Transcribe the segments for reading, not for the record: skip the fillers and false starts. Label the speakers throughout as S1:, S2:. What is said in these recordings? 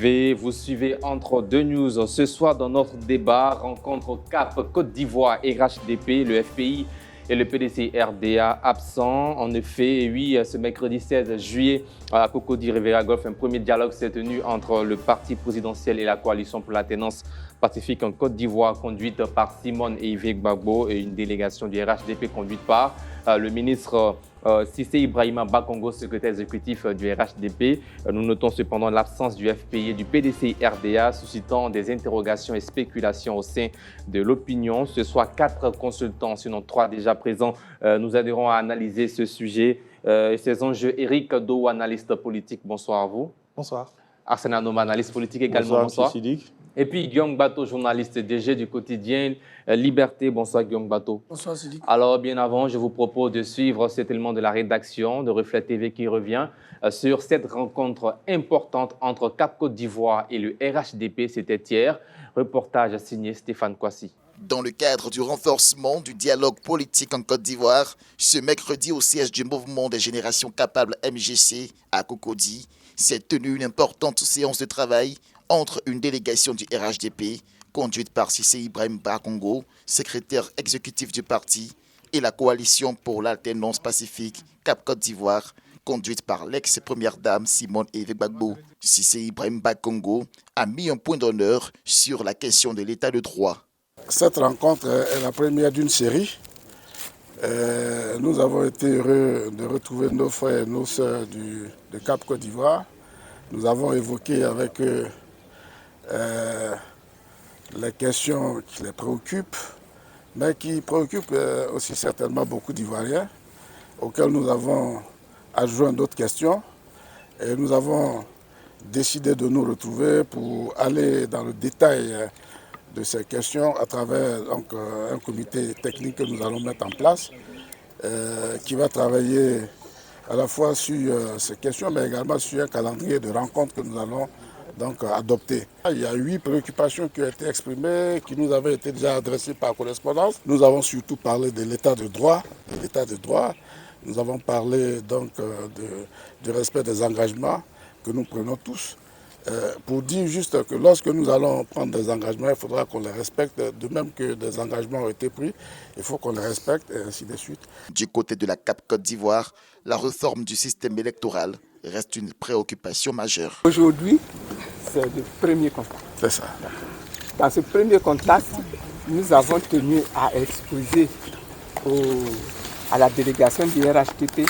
S1: suivez. Vous suivez Entre deux news. Ce soir, dans notre débat, rencontre CAP Côte d'Ivoire et RHDP, le FPI et le PDC RDA absents. En effet, oui, ce mercredi 16 juillet, à Cocody Rivera Golf, un premier dialogue s'est tenu entre le parti présidentiel et la coalition pour l'alternance pacifique en Côte d'Ivoire, conduite par Simone et Yves Gbagbo, et une délégation du RHDP conduite par le ministre Cissé Ibrahima Bakongo, secrétaire exécutif du RHDP. Nous notons cependant l'absence du FPI et du PDC RDA, suscitant des interrogations et spéculations au sein de l'opinion. Ce soir, 4 consultants, sinon 3 déjà présents, nous aideront à analyser ce sujet et ses enjeux. Éric Do, analyste politique, bonsoir à vous.
S2: Bonsoir.
S1: Arsène Anoma, analyste politique également, bonsoir. Et puis Guillaume Bato, journaliste DG du quotidien Liberté. Bonsoir Guillaume Bato.
S3: Bonsoir Sidik.
S1: Alors bien avant, je vous propose de suivre cet élément de la rédaction de Reflet TV qui revient sur cette rencontre importante entre CAP Côte d'Ivoire et le RHDP. C'était hier. Reportage signé Stéphane Kwasi.
S4: Dans le cadre du renforcement du dialogue politique en Côte d'Ivoire, ce mercredi au siège du Mouvement des Générations Capables MGC à Cocody, s'est tenue une importante séance de travail entre une délégation du RHDP, conduite par Cissé Ibrahima Bakongo, secrétaire exécutif du parti, et la coalition pour l'alternance pacifique CAP Côte d'Ivoire, conduite par l'ex-première dame Simone et Yves Gbagbo. Cissé Ibrahima Bakongo a mis un point d'honneur sur la question de l'état de droit.
S3: Cette rencontre est la première d'une série. Nous avons été heureux de retrouver nos frères et nos sœurs de CAP Côte d'Ivoire. Nous avons évoqué avec eux les questions qui les préoccupent, mais qui préoccupent aussi certainement beaucoup d'Ivoiriens, auxquels nous avons adjoint d'autres questions. Et nous avons décidé de nous retrouver pour aller dans le détail de ces questions à travers donc, un comité technique que nous allons mettre en place, qui va travailler à la fois sur ces questions, mais également sur un calendrier de rencontres que nous allons donc adopter. Il y a 8 préoccupations qui ont été exprimées, qui nous avaient été déjà adressées par correspondance. Nous avons surtout parlé de l'état de droit, Nous avons parlé donc du respect des engagements que nous prenons tous. Pour dire juste que lorsque nous allons prendre des engagements, il faudra qu'on les respecte, de même que des engagements ont été pris, il faut qu'on les respecte et ainsi de suite.
S4: Du côté de la CAP Côte d'Ivoire, la réforme du système électoral reste une préoccupation majeure.
S5: Aujourd'hui, c'est le premier contact.
S3: C'est ça.
S5: Dans ce premier contact, nous avons tenu à exposer à la délégation du RHDP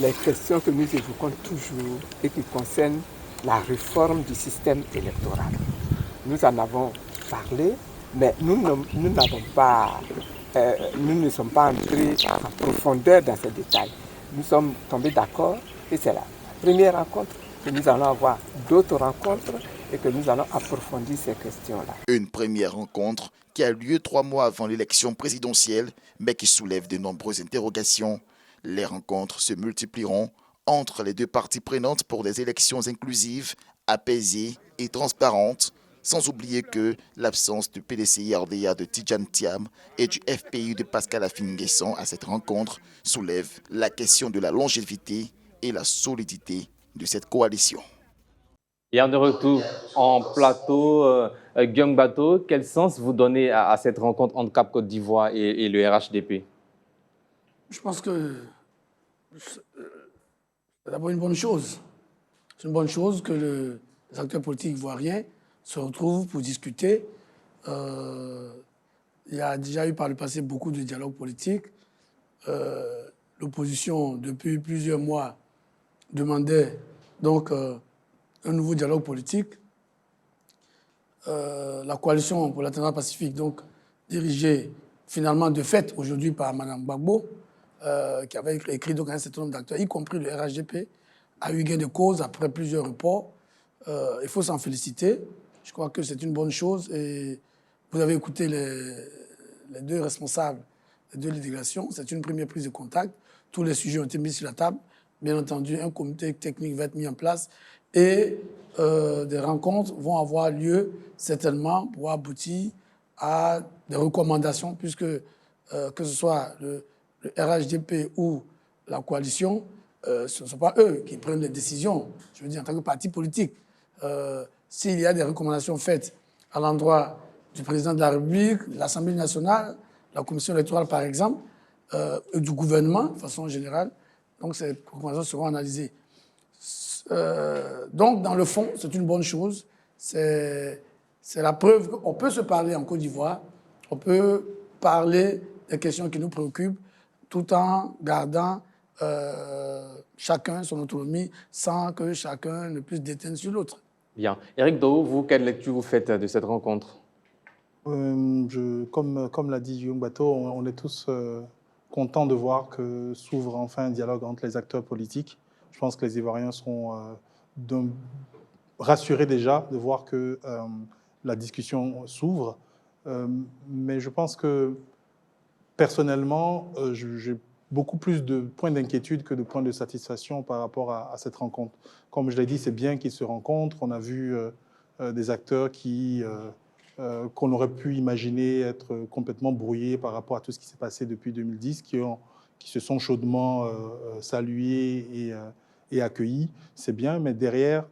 S5: les questions que nous évoquons toujours et qui concernent la réforme du système électoral. Nous en avons parlé, mais nous ne sommes pas entrés en profondeur dans ces détails. Nous sommes tombés d'accord et c'est la première rencontre que nous allons avoir d'autres rencontres et que nous allons approfondir ces questions-là.
S4: Une première rencontre qui a lieu 3 mois avant l'élection présidentielle, mais qui soulève de nombreuses interrogations. Les rencontres se multiplieront entre les 2 parties prenantes pour des élections inclusives, apaisées et transparentes, sans oublier que l'absence du PDC RDA de Tidjane Thiam et du FPI de Pascal Affi-N'Guessan à cette rencontre soulève la question de la longévité et la solidité de cette coalition.
S1: Et de retour en plateau, Guillaume Bato, quel sens vous donnez à cette rencontre entre CAP Côte d'Ivoire et le RHDP?
S6: Je pense que c'est d'abord une bonne chose. C'est une bonne chose que les acteurs politiques ivoiriens se retrouvent pour discuter. Il y a déjà eu par le passé beaucoup de dialogues politiques. L'opposition, depuis plusieurs mois, demandait donc un nouveau dialogue politique. La coalition pour l'alternance pacifique, donc dirigée finalement de fait aujourd'hui par Mme Gbagbo, qui avait écrit donc un certain nombre d'acteurs, y compris le RHDP, a eu gain de cause après plusieurs reports. Il faut s'en féliciter. Je crois que c'est une bonne chose. Et vous avez écouté les 2 responsables des 2 délégations. C'est une première prise de contact. Tous les sujets ont été mis sur la table. Bien entendu, un comité technique va être mis en place et des rencontres vont avoir lieu certainement pour aboutir à des recommandations, puisque que ce soit le RHDP ou la coalition, ce ne sont pas eux qui prennent les décisions. Je veux dire, en tant que parti politique, s'il y a des recommandations faites à l'endroit du président de la République, de l'Assemblée nationale, la commission électorale par exemple, et du gouvernement de façon générale, donc ces recommandations seront analysées. Donc dans le fond, c'est une bonne chose. C'est la preuve qu'on peut se parler en Côte d'Ivoire, on peut parler des questions qui nous préoccupent tout en gardant chacun son autonomie sans que chacun ne puisse déteindre sur l'autre.
S1: Bien. Éric Doe, vous, quelle lecture vous faites de cette rencontre?
S2: Comme l'a dit Young Bato, on est tous contents de voir que s'ouvre enfin un dialogue entre les acteurs politiques. Je pense que les Ivoiriens seront rassurés déjà de voir que la discussion s'ouvre. Mais je pense que personnellement, j'ai beaucoup plus de points d'inquiétude que de points de satisfaction par rapport à cette rencontre. Comme je l'ai dit, c'est bien qu'ils se rencontrent. On a vu des acteurs qu'on aurait pu imaginer être complètement brouillés par rapport à tout ce qui s'est passé depuis 2010, qui se sont chaudement salués et accueillis. C'est bien, mais derrière,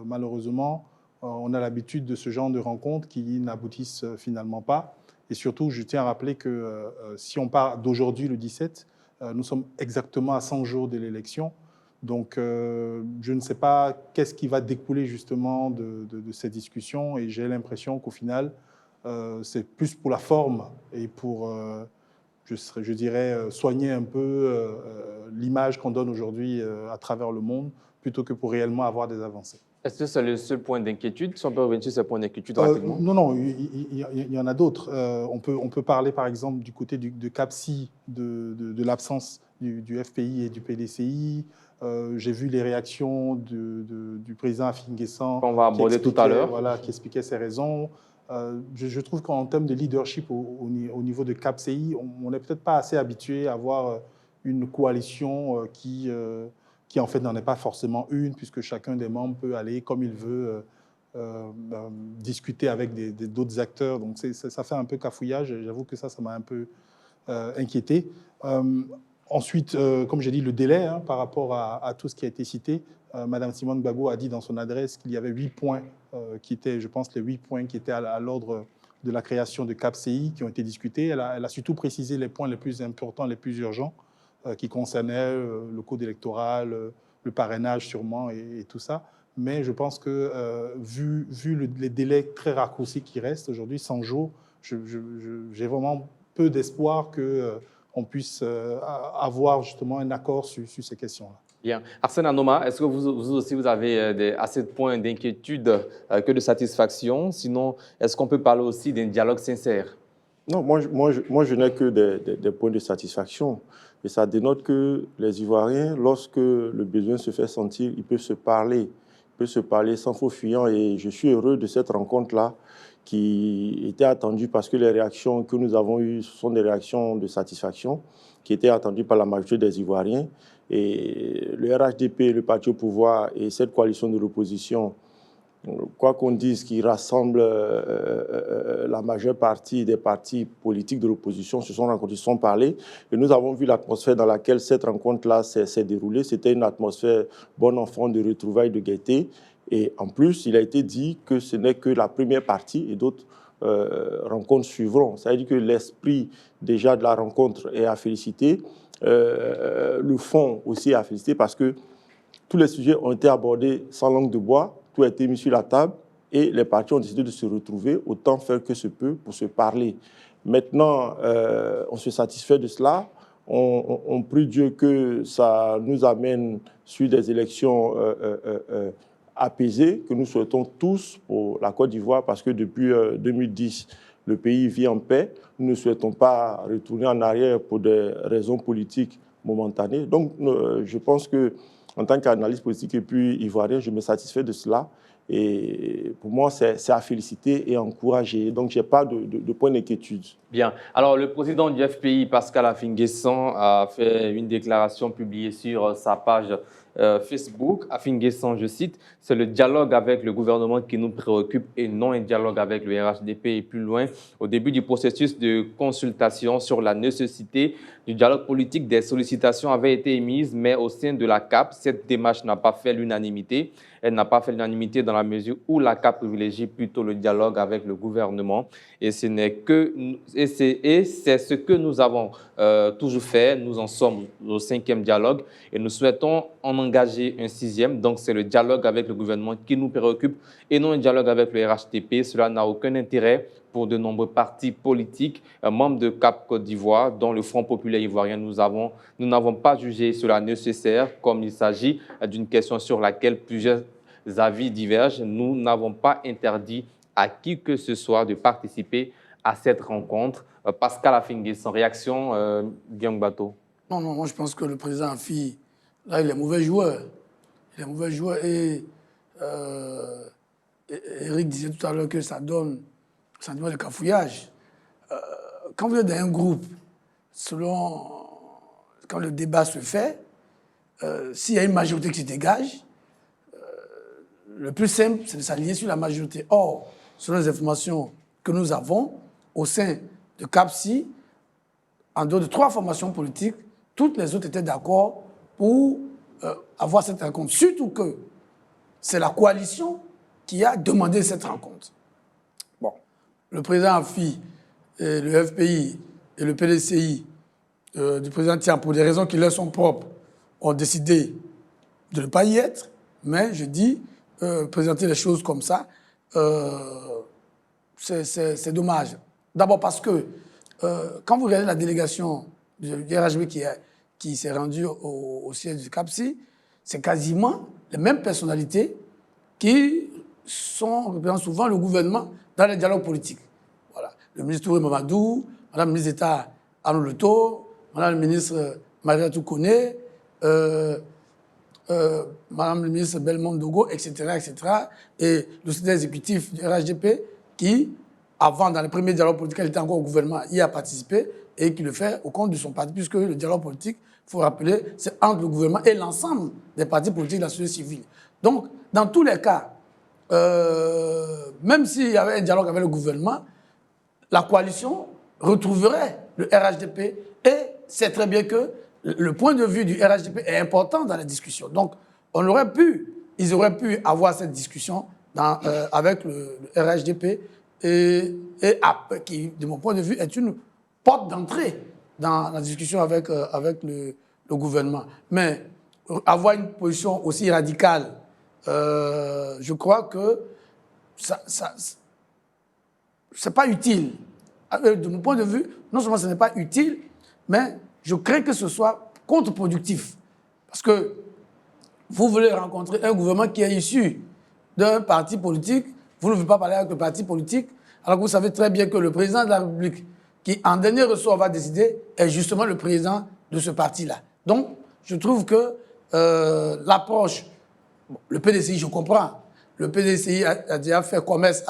S2: malheureusement, on a l'habitude de ce genre de rencontres qui n'aboutissent finalement pas. Et surtout, je tiens à rappeler que si on part d'aujourd'hui, le 17, nous sommes exactement à 100 jours de l'élection. Donc, je ne sais pas qu'est-ce qui va découler justement de ces discussions. Et j'ai l'impression qu'au final, c'est plus pour la forme et pour, je dirais, soigner un peu l'image qu'on donne aujourd'hui à travers le monde, plutôt que pour réellement avoir des avancées.
S1: Est-ce que c'est le seul point d'inquiétude? Si on peut revenir sur ce point d'inquiétude rapidement.
S2: Non, il y en a d'autres. On peut parler par exemple du côté de CAPSI, de l'absence du FPI et du PDCI. J'ai vu les réactions du président Afin-N'Guessan
S1: qu'on va aborder tout à l'heure.
S2: Voilà, qui expliquait ses raisons. Je trouve qu'en termes de leadership au niveau de CAPCI, on n'est peut-être pas assez habitué à avoir une coalition qui en fait n'en est pas forcément une, puisque chacun des membres peut aller comme il veut discuter avec d'autres acteurs. Donc ça fait un peu cafouillage, et j'avoue que ça m'a un peu inquiété. Ensuite, comme j'ai dit, le délai par rapport à tout ce qui a été cité. Madame Simone Gbagbo a dit dans son adresse qu'il y avait 8 points qui étaient, je pense, les 8 points qui étaient à l'ordre de la création de CAPCI qui ont été discutés. Elle a surtout précisé les points les plus importants, les plus urgents, qui concernaient le code électoral, le parrainage sûrement et tout ça. Mais je pense que vu les délais très raccourcis qui restent aujourd'hui, 100 jours, j'ai vraiment peu d'espoir qu'on puisse avoir justement un accord sur ces questions-là.
S1: Bien. Arsène Anoma, est-ce que vous aussi vous avez assez de points d'inquiétude que de satisfaction? Sinon, est-ce qu'on peut parler aussi d'un dialogue sincère?
S7: Non, moi je n'ai que des points de satisfaction. Et ça dénote que les Ivoiriens, lorsque le besoin se fait sentir, ils peuvent se parler. Ils peuvent se parler sans faux fuyant. Et je suis heureux de cette rencontre-là qui était attendue parce que les réactions que nous avons eues sont des réactions de satisfaction qui étaient attendues par la majorité des Ivoiriens. Et le RHDP, le parti au pouvoir et cette coalition de l'opposition, quoi qu'on dise, qui rassemble la majeure partie des partis politiques de l'opposition, se sont rencontrés, se sont parlé. Et nous avons vu l'atmosphère dans laquelle cette rencontre-là s'est déroulée. C'était une atmosphère bon enfant, de retrouvailles, de gaieté. Et en plus, il a été dit que ce n'est que la première partie et d'autres rencontres suivront. Ça veut dire que l'esprit déjà de la rencontre est à féliciter. Le fond aussi est à féliciter parce que tous les sujets ont été abordés sans langue de bois. Tout a été mis sur la table et les partis ont décidé de se retrouver, autant faire que se peut pour se parler. Maintenant, on se satisfait de cela. On prie Dieu que ça nous amène sur des élections apaisées, que nous souhaitons tous pour la Côte d'Ivoire, parce que depuis 2010, le pays vit en paix. Nous ne souhaitons pas retourner en arrière pour des raisons politiques momentanées. Donc, je pense que en tant qu'analyste politique et puis ivoirien, je me satisfais de cela. Et pour moi, c'est à féliciter et à encourager. Donc, je n'ai pas de point d'inquiétude.
S1: Bien. Alors, le président du FPI, Pascal Afin-N'Guessan, a fait une déclaration publiée sur sa page Facebook. Afin-N'Guessan, je cite, « C'est le dialogue avec le gouvernement qui nous préoccupe et non un dialogue avec le RHDP. » Et plus loin, au début du processus de consultation sur la nécessité du dialogue politique, des sollicitations avaient été émises, mais au sein de la CAP, cette démarche n'a pas fait l'unanimité. elle n'a pas fait l'unanimité dans la mesure où la CAP privilégie plutôt le dialogue avec le gouvernement. Et c'est ce que nous avons toujours fait. Nous en sommes au 5e dialogue et nous souhaitons en engager un 6e. Donc, c'est le dialogue avec le gouvernement qui nous préoccupe et non un dialogue avec le RHDP. Cela n'a aucun intérêt pour de nombreux partis politiques, membres de CAP Côte d'Ivoire, dont le Front populaire ivoirien. Nous n'avons pas jugé cela nécessaire, comme il s'agit d'une question sur laquelle plusieurs avis divergent. Nous n'avons pas interdit à qui que ce soit de participer à cette rencontre. Pascal Afingé, sans réaction, Guillaume Bateau.
S6: Non, moi je pense que le président Afi, là, il est mauvais joueur. Il est mauvais joueur et Eric disait tout à l'heure que ça donne un sentiment de cafouillage. Quand vous êtes dans un groupe, quand le débat se fait, s'il y a une majorité qui se dégage, le plus simple, c'est de s'aligner sur la majorité. Or, selon les informations que nous avons, au sein de CAPSI, en dehors de 3 formations politiques, toutes les autres étaient d'accord pour avoir cette rencontre. Surtout que c'est la coalition qui a demandé cette rencontre. Bon, le président Afi, et le FPI et le PDCI du président Tian, pour des raisons qui leur sont propres, ont décidé de ne pas y être. Mais je dis, présenter les choses comme ça, c'est dommage. D'abord parce que quand vous regardez la délégation du RHB qui s'est rendue au siège du CAPSI, c'est quasiment les mêmes personnalités qui représentent souvent le gouvernement dans les dialogues politiques. Voilà. Le ministre Touré Mamadou, Madame le ministre d'État Arnaud Leto, Madame le ministre Maria Toukone, Madame le ministre Belmont Dogo, etc., etc., et le secrétaire exécutif du RHDP qui, avant, dans les premiers dialogues politiques, elle était encore au gouvernement, y a participé et qui le fait au compte de son parti, puisque le dialogue politique, il faut rappeler, c'est entre le gouvernement et l'ensemble des partis politiques de la société civile. Donc, dans tous les cas, même s'il y avait un dialogue avec le gouvernement, la coalition retrouverait le RHDP et c'est très bien que le point de vue du RHDP est important dans la discussion. Donc, ils auraient pu avoir cette discussion avec le RHDP qui, de mon point de vue, est une porte d'entrée dans la discussion avec le gouvernement. Mais avoir une position aussi radicale, je crois que c'est pas utile. De mon point de vue, non seulement ce n'est pas utile, mais je crains que ce soit contre-productif. Parce que vous voulez rencontrer un gouvernement qui est issu d'un parti politique, vous ne voulez pas parler avec le parti politique, alors que vous savez très bien que le président de la République, qui en dernier ressort va décider, est justement le président de ce parti-là. Donc, je trouve que l'approche, le PDCI, je comprends, le PDCI a déjà fait commerce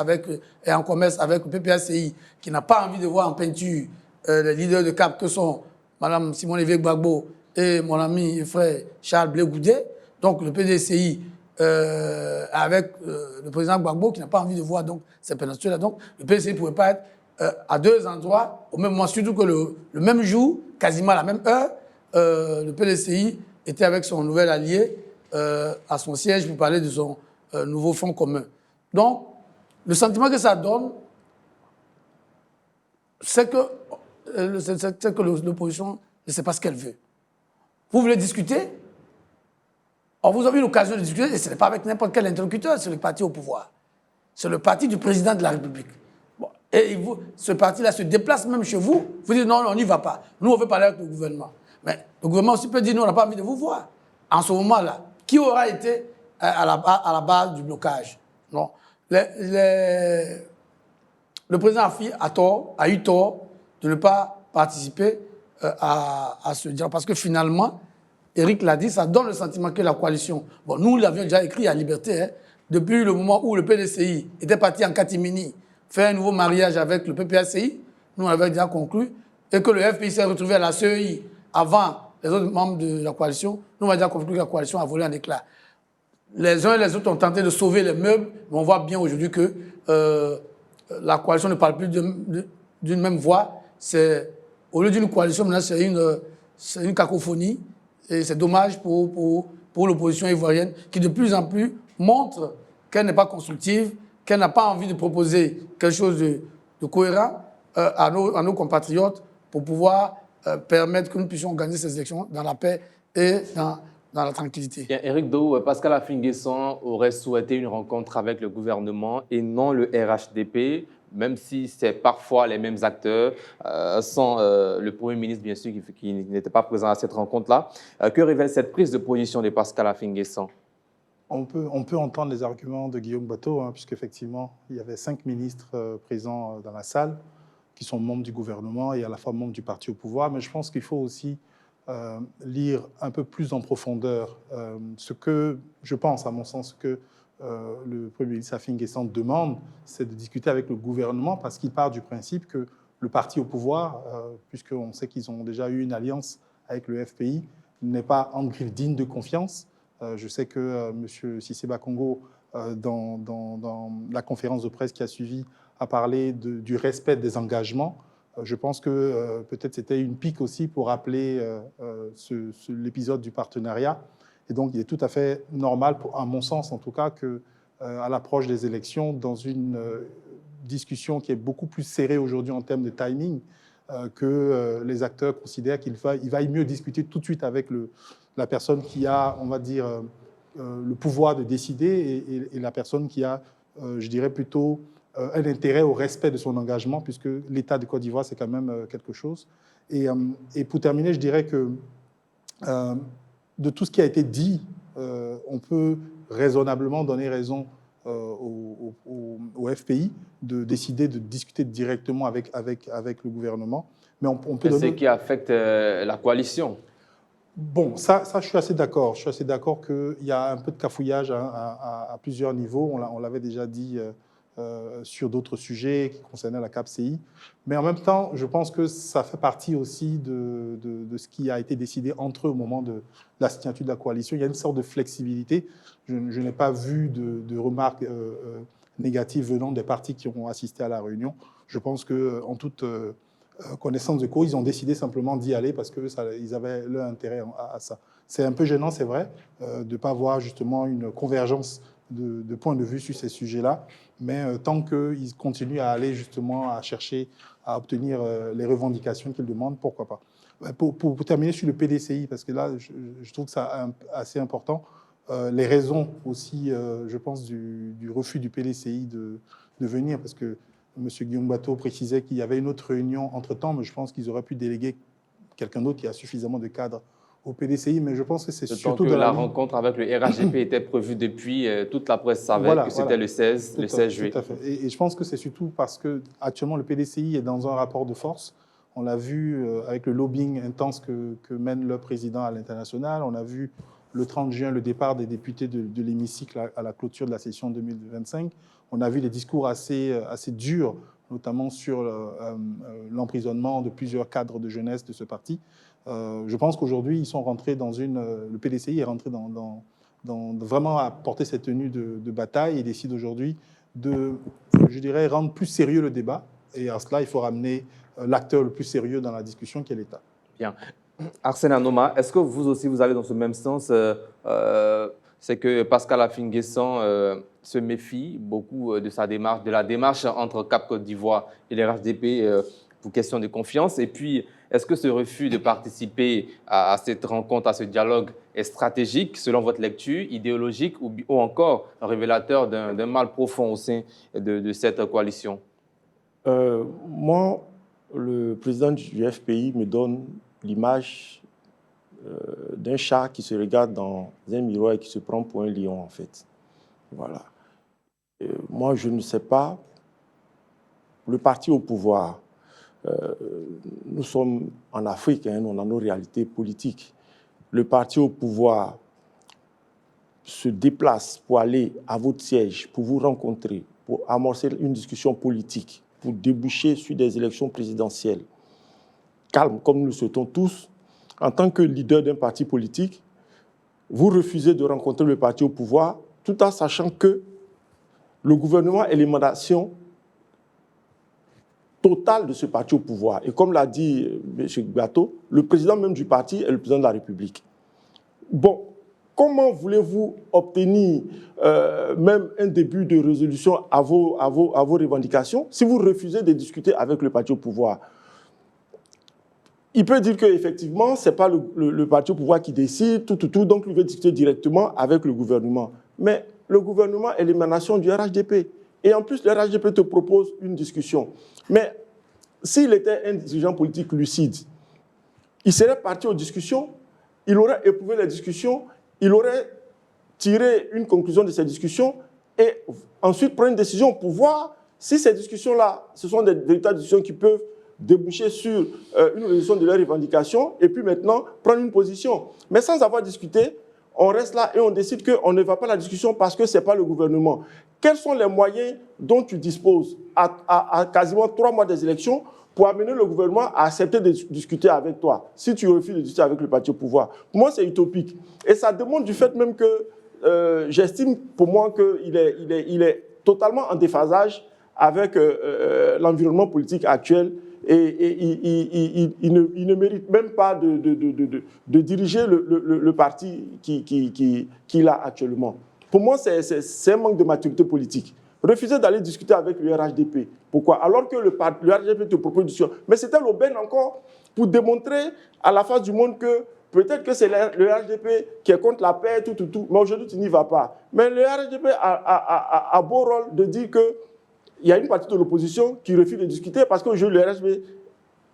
S6: est en commerce avec le PPACI, qui n'a pas envie de voir en peinture les leaders de CAP que sont Mme Simone Lévesque Gbagbo et mon ami et frère Charles Blé Goudet. Donc le PDCI avec le président Gbagbo qui n'a pas envie de voir donc ces péninsule-là. Donc le PDCI ne pouvait pas être à 2 endroits au même moment, surtout que le même jour, quasiment à la même heure, le PDCI était avec son nouvel allié à son siège pour parler de son nouveau front commun. Donc, le sentiment que ça donne, c'est que l'opposition ne sait pas ce qu'elle veut. Vous voulez discuter? Or, vous avez eu l'occasion de discuter, et ce n'est pas avec n'importe quel interlocuteur, c'est le parti au pouvoir. C'est le parti du président de la République. Bon, et ce parti-là se déplace même chez vous, vous dites non, on n'y va pas. Nous, on veut parler avec le gouvernement. Mais le gouvernement aussi peut dire non, on n'a pas envie de vous voir. En ce moment-là, qui aura été à la base du blocage? Non. Le président Afi a eu tort de ne pas participer à ce dialogue. Parce que finalement, Eric l'a dit, ça donne le sentiment que la coalition... Bon, nous l'avions déjà écrit à Liberté, hein, depuis le moment où le PDCI était parti en catimini faire un nouveau mariage avec le PPACI, nous l'avions déjà conclu, et que le FPI s'est retrouvé à la CEI avant les autres membres de la coalition, nous avons déjà conclu que la coalition a volé en éclats. Les uns et les autres ont tenté de sauver les meubles, mais on voit bien aujourd'hui que la coalition ne parle plus d'une même voix. Au lieu d'une coalition, maintenant, c'est une cacophonie. Et c'est dommage pour l'opposition ivoirienne qui, de plus en plus, montre qu'elle n'est pas constructive, qu'elle n'a pas envie de proposer quelque chose de cohérent à nos compatriotes pour pouvoir permettre que nous puissions organiser ces élections dans la paix et dans la tranquillité.
S1: Bien, Éric Dou, Pascal Affi-N'Guessan aurait souhaité une rencontre avec le gouvernement et non le RHDP, même si c'est parfois les mêmes acteurs, sans le Premier ministre, bien sûr, qui n'était pas présent à cette rencontre-là. Que révèle cette prise de position de Pascal Affi-N'Guessan?
S2: On peut entendre les arguments de Guillaume Bateau, puisqu'effectivement, il y avait 5 ministres présents dans la salle, qui sont membres du gouvernement et à la fois membres du parti au pouvoir. Mais je pense qu'il faut aussi lire un peu plus en profondeur ce que, je pense, à mon sens, que le Premier ministre Affi-N'Guessan demande, c'est de discuter avec le gouvernement parce qu'il part du principe que le parti au pouvoir, puisqu'on sait qu'ils ont déjà eu une alliance avec le FPI, n'est pas en grille digne de confiance. Je sais que M. Cissé Bakongo, dans la conférence de presse qui a suivi, a parlé du respect des engagements. Je pense que peut-être c'était une pique aussi pour rappeler l'épisode du partenariat. Et donc, il est tout à fait normal, à mon sens en tout cas, qu'à l'approche des élections, dans une discussion qui est beaucoup plus serrée aujourd'hui en termes de timing, que les acteurs considèrent qu'il vaille mieux discuter tout de suite avec la personne qui a, on va dire, le pouvoir de décider et la personne qui a, je dirais plutôt, un intérêt au respect de son engagement, puisque l'État de Côte d'Ivoire, c'est quand même quelque chose. Et pour terminer, je dirais que de tout ce qui a été dit, on peut raisonnablement donner raison au FPI de décider de discuter directement avec le gouvernement. Mais on peut donner...
S1: C'est ce qui affecte la coalition.
S2: Bon, ça, je suis assez d'accord. Je suis assez d'accord qu'il y a un peu de cafouillage à plusieurs niveaux. On l'avait déjà dit sur d'autres sujets qui concernaient la CAPCI. Mais en même temps, je pense que ça fait partie aussi de ce qui a été décidé entre eux au moment de la signature de la coalition. Il y a une sorte de flexibilité. Je n'ai pas vu de remarques négatives venant des partis qui ont assisté à la réunion. Je pense qu'en toute connaissance de cause, ils ont décidé simplement d'y aller parce qu'ils avaient leur intérêt à ça. C'est un peu gênant, c'est vrai, de ne pas voir justement une convergence de points de vue sur ces sujets-là, mais tant qu'ils continuent à aller justement à chercher à obtenir les revendications qu'ils demandent, pourquoi pas. Pour terminer sur le PDCI, parce que là, je trouve que c'est assez important, les raisons aussi, je pense, du refus du PDCI de venir, parce que M. Guillaume Bateau précisait qu'il y avait une autre réunion entre-temps, mais je pense qu'ils auraient pu déléguer quelqu'un d'autre qui a suffisamment de cadres au PDCI, mais je pense que c'est surtout
S1: que la rencontre avec le RHDP était prévue depuis, toute la presse savait que c'était le 16 juillet.
S2: Tout à fait. Et je pense que c'est surtout parce que actuellement le PDCI est dans un rapport de force. On l'a vu avec le lobbying intense que mène le président à l'international. On a vu le 30 juin le départ des députés de l'hémicycle à la clôture de la session 2025. On a vu des discours assez durs, notamment sur l'emprisonnement de plusieurs cadres de jeunesse de ce parti. Je pense qu'aujourd'hui, ils sont rentrés le PDCI est rentré vraiment à porter cette tenue de bataille et décide aujourd'hui de, je dirais, rendre plus sérieux le débat. Et à cela, il faut ramener l'acteur le plus sérieux dans la discussion, qui est l'État.
S1: Bien. Arsène Anoma, est-ce que vous aussi, vous allez dans ce même sens? C'est que Pascal Affi-N'Guessan se méfie beaucoup de la démarche entre Cap Côte d'Ivoire et les RHDP pour question de confiance. Et puis, est-ce que ce refus de participer à cette rencontre, à ce dialogue est stratégique, selon votre lecture, idéologique ou encore révélateur d'un mal profond au sein de cette coalition?
S7: Moi, le président du FPI me donne l'image d'un chat qui se regarde dans un miroir et qui se prend pour un lion, en fait. Voilà. Moi, je ne sais pas. Le parti au pouvoir, nous sommes en Afrique, on a nos réalités politiques. Le parti au pouvoir se déplace pour aller à votre siège, pour vous rencontrer, pour amorcer une discussion politique, pour déboucher sur des élections présidentielles. Calme, comme nous le souhaitons tous. En tant que leader d'un parti politique, vous refusez de rencontrer le parti au pouvoir tout en sachant que le gouvernement est l'émanation totale de ce parti au pouvoir. Et comme l'a dit M. Bateau, le président même du parti est le président de la République. Bon, comment voulez-vous obtenir même un début de résolution à vos revendications si vous refusez de discuter avec le parti au pouvoir? Il peut dire qu'effectivement, ce n'est pas le parti au pouvoir qui décide, donc il veut discuter directement avec le gouvernement. Mais le gouvernement est l'émanation du RHDP. Et en plus, le RHDP te propose une discussion. Mais s'il était un dirigeant politique lucide, il serait parti aux discussions, il aurait éprouvé les discussions, il aurait tiré une conclusion de ces discussions et ensuite prendre une décision pour voir si ces discussions-là, ce sont des véritables discussions qui peuvent déboucher sur une résolution de leurs revendications et puis maintenant prendre une position. Mais sans avoir discuté, on reste là et on décide qu'on ne va pas à la discussion parce que ce n'est pas le gouvernement. Quels sont les moyens dont tu disposes à quasiment 3 mois des élections pour amener le gouvernement à accepter de discuter avec toi, si tu refuses de discuter avec le parti au pouvoir? Pour moi, c'est utopique. Et ça demande du fait même que j'estime pour moi qu'il est totalement en déphasage avec l'environnement politique actuel et il ne mérite même pas de diriger le parti qu'il a actuellement. Pour moi, c'est un manque de maturité politique. Refuser d'aller discuter avec le RHDP. Pourquoi? Alors que le RHDP te propose une discussion. Mais c'était l'aubaine encore pour démontrer à la face du monde que peut-être que c'est le RHDP qui est contre la paix, tout. Mais aujourd'hui, tu n'y vas pas. Mais le RHDP a beau rôle de dire qu'il y a une partie de l'opposition qui refuse de discuter parce qu'aujourd'hui, le RHDP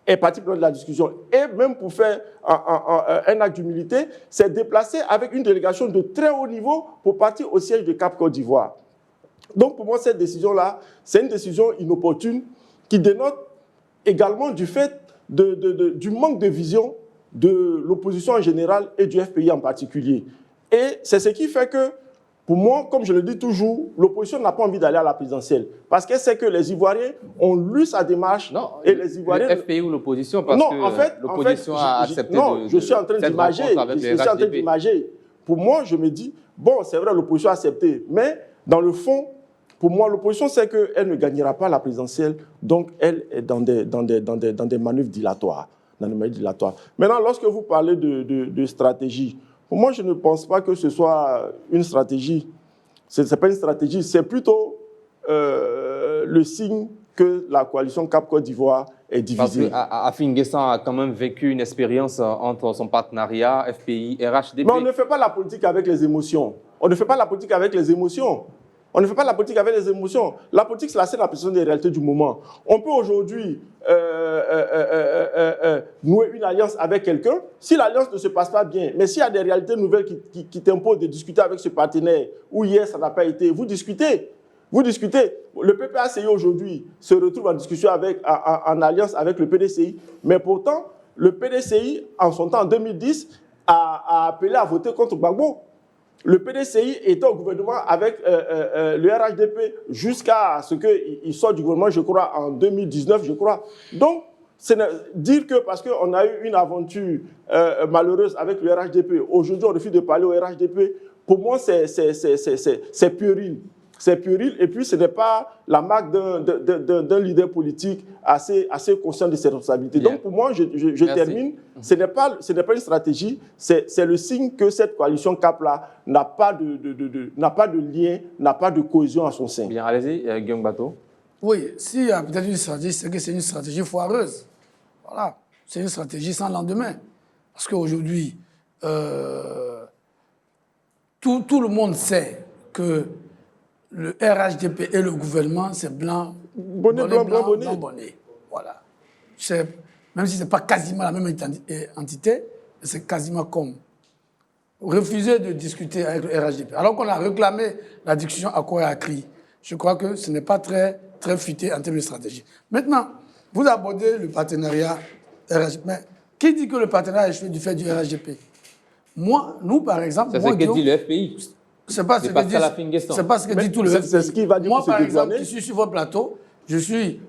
S7: est parti pour de la discussion. Et même pour faire un acte d'humilité, c'est déplacer avec une délégation de très haut niveau pour partir au siège de Cap Côte d'Ivoire. Donc pour moi, cette décision-là, c'est une décision inopportune qui dénote également du fait du manque de vision de l'opposition en général et du FPI en particulier. Et c'est ce qui fait que, pour moi, comme je le dis toujours, l'opposition n'a pas envie d'aller à la présidentielle. Parce qu'elle sait que les Ivoiriens ont lu sa démarche.
S1: Non,
S7: et les Ivoiriens...
S1: le FPI ou l'opposition, parce
S7: non,
S1: que l'opposition a accepté
S7: je suis en train d'imager. Pour moi, je me dis, bon, c'est vrai, l'opposition a accepté. Mais dans le fond, pour moi, l'opposition sait qu'elle ne gagnera pas la présidentielle. Donc, elle est dans des manœuvres dilatoires. Maintenant, lorsque vous parlez de stratégie, pour moi, je ne pense pas que ce soit une stratégie. Ce n'est pas une stratégie, c'est plutôt le signe que la coalition Cap Côte d'Ivoire est divisée.
S1: Parce qu'Afin Guessan a quand même vécu une expérience entre son partenariat FPI et RHDP.
S7: Mais on ne fait pas la politique avec les émotions. On ne fait pas la politique avec les émotions. On ne fait pas la politique avec les émotions. La politique, c'est la seule appréciation des réalités du moment. On peut aujourd'hui nouer une alliance avec quelqu'un. Si l'alliance ne se passe pas bien, mais s'il y a des réalités nouvelles qui t'imposent de discuter avec ce partenaire, où hier ça n'a pas été, vous discutez. Vous discutez. Le PPACI aujourd'hui se retrouve en discussion en alliance avec le PDCI. Mais pourtant, le PDCI, en son temps, en 2010, a appelé à voter contre Gbagbo. Le PDCI était au gouvernement avec le RHDP jusqu'à ce qu'il sorte du gouvernement, je crois, en 2019, je crois. Donc, dire que parce qu'on a eu une aventure malheureuse avec le RHDP, aujourd'hui on refuse de parler au RHDP, pour moi c'est puéril. C'est puéril et puis ce n'est pas la marque d'un leader politique assez conscient de ses responsabilités.
S1: Bien.
S7: Donc pour moi, je termine, ce n'est pas une stratégie, c'est le signe que cette coalition CAP-là n'a pas de lien, n'a pas de cohésion à son sein.
S1: Bien, allez-y, Guillaume Bateau.
S6: Oui, s'il y a peut-être une stratégie, c'est que c'est une stratégie foireuse. Voilà, c'est une stratégie sans lendemain. Parce qu'aujourd'hui, tout le monde sait que le RHDP et le gouvernement, c'est blanc, bonnet. Voilà. Même si ce n'est pas quasiment la même entité, c'est quasiment comme refuser de discuter avec le RHDP. Alors qu'on a réclamé la discussion à quoi et à cri. Je crois que ce n'est pas très futé en termes de stratégie. Maintenant, vous abordez le partenariat RHDP. Mais qui dit que le partenariat est échoué du fait du RHDP? Nous, par exemple...
S1: C'est ce que dit le FPI.
S6: C'est pas ce que dit tout le FPI.
S7: C'est ce qu'il va dire.
S6: Moi, par exemple, je suis sur votre plateau, je suis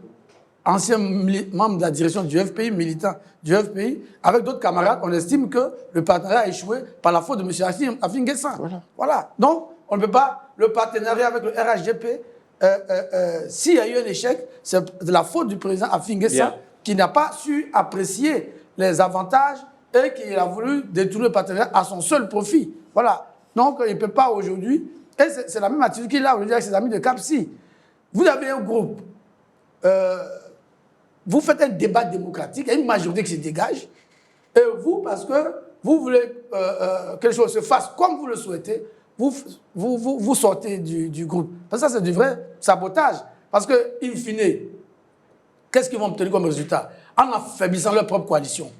S6: ancien membre de la direction du FPI, militant du FPI. Avec d'autres camarades, on estime que le partenariat a échoué par la faute de M. Afin Guessan. Voilà. Donc, on ne peut pas... Le partenariat avec le RHDP, s'il y a eu un échec, c'est de la faute du président Afin Guessan qui n'a pas su apprécier les avantages et qui a voulu détourner le partenariat à son seul profit. Voilà. Donc, il ne peut pas aujourd'hui... Et c'est la même attitude qu'il a aujourd'hui avec ses amis de CAPSI. Vous avez un groupe, vous faites un débat démocratique, il y a une majorité qui se dégage, et vous, parce que vous voulez que quelque chose se fasse comme vous le souhaitez, vous sortez du groupe. Parce que ça, c'est du vrai sabotage. Parce que, in fine, qu'est-ce qu'ils vont obtenir comme résultat? En affaiblissant leur propre coalition.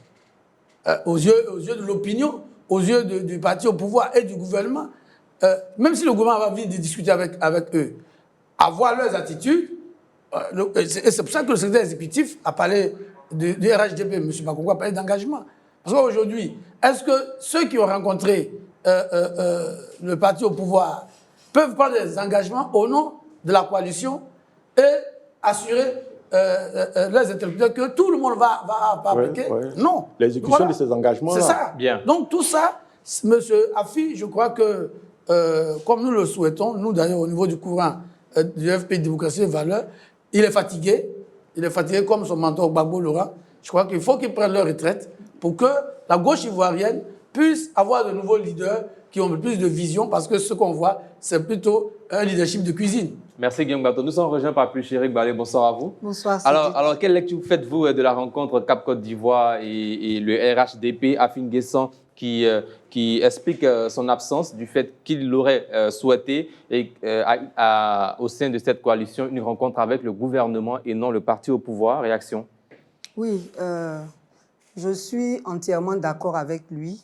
S6: Aux yeux de l'opinion, aux yeux du parti au pouvoir et du gouvernement, même si le gouvernement va venir discuter avec eux, avoir leurs attitudes, et c'est pour ça que le secrétaire exécutif a parlé du RHDP, M. Bakongo a parlé d'engagement. Parce qu'aujourd'hui, est-ce que ceux qui ont rencontré le parti au pouvoir peuvent prendre des engagements au nom de la coalition et assurer les interlocuteurs que tout le monde va appliquer? Non.
S7: L'exécution de ces engagements.
S6: C'est ça.
S1: Bien.
S6: Donc tout ça, M. Afi, je crois que, comme nous le souhaitons, nous d'ailleurs au niveau du courant du FPI Démocratie et Valeurs, il est fatigué. Il est fatigué comme son mentor Gbagbo Laurent. Je crois qu'il faut qu'ils prennent leur retraite pour que la gauche ivoirienne puisse avoir de nouveaux leaders qui ont plus de vision, parce que ce qu'on voit, c'est plutôt un leadership de cuisine.
S1: Merci Guillaume Bato. Nous sommes rejoints par Chéri Balé. Bonsoir à vous.
S8: Bonsoir.
S1: Alors, quelle lecture faites-vous de la rencontre Cap Côte d'Ivoire et le RHDP, Afin Guessan, qui explique son absence du fait qu'il aurait souhaité au sein de cette coalition une rencontre avec le gouvernement et non le parti au pouvoir? Réaction?
S8: Oui, je suis entièrement d'accord avec lui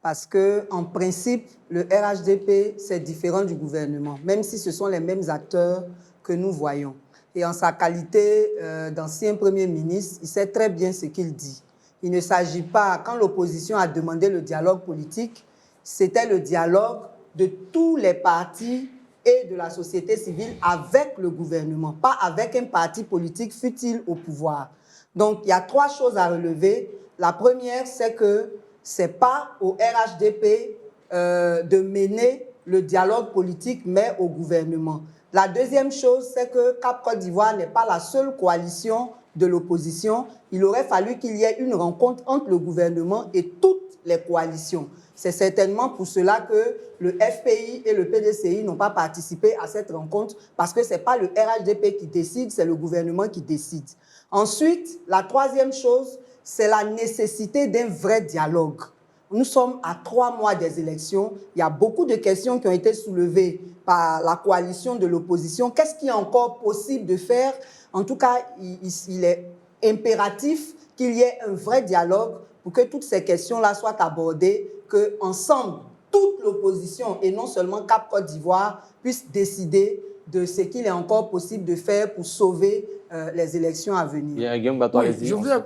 S8: parce qu'en principe, le RHDP, c'est différent du gouvernement, même si ce sont les mêmes acteurs que nous voyons. Et en sa qualité d'ancien Premier ministre, il sait très bien ce qu'il dit. Il ne s'agit pas, quand l'opposition a demandé le dialogue politique, c'était le dialogue de tous les partis et de la société civile avec le gouvernement, pas avec un parti politique fut-il au pouvoir. Donc, il y a 3 choses à relever. La première, c'est que ce n'est pas au RHDP de mener le dialogue politique, mais au gouvernement. La deuxième chose, c'est que Cap Côte d'Ivoire n'est pas la seule coalition de l'opposition. Il aurait fallu qu'il y ait une rencontre entre le gouvernement et toutes les coalitions. C'est certainement pour cela que le FPI et le PDCI n'ont pas participé à cette rencontre, parce que ce n'est pas le RHDP qui décide, c'est le gouvernement qui décide. Ensuite, la troisième chose, c'est la nécessité d'un vrai dialogue. Nous sommes à 3 mois des élections. Il y a beaucoup de questions qui ont été soulevées par la coalition de l'opposition. Qu'est-ce qui est encore possible de faire? En tout cas, il est impératif qu'il y ait un vrai dialogue pour que toutes ces questions-là soient abordées, qu'ensemble, toute l'opposition, et non seulement Cap Côte d'Ivoire, puisse décider de ce qu'il est encore possible de faire pour sauver les élections à venir.
S1: Guillaume Bato,
S6: Oui, je voudrais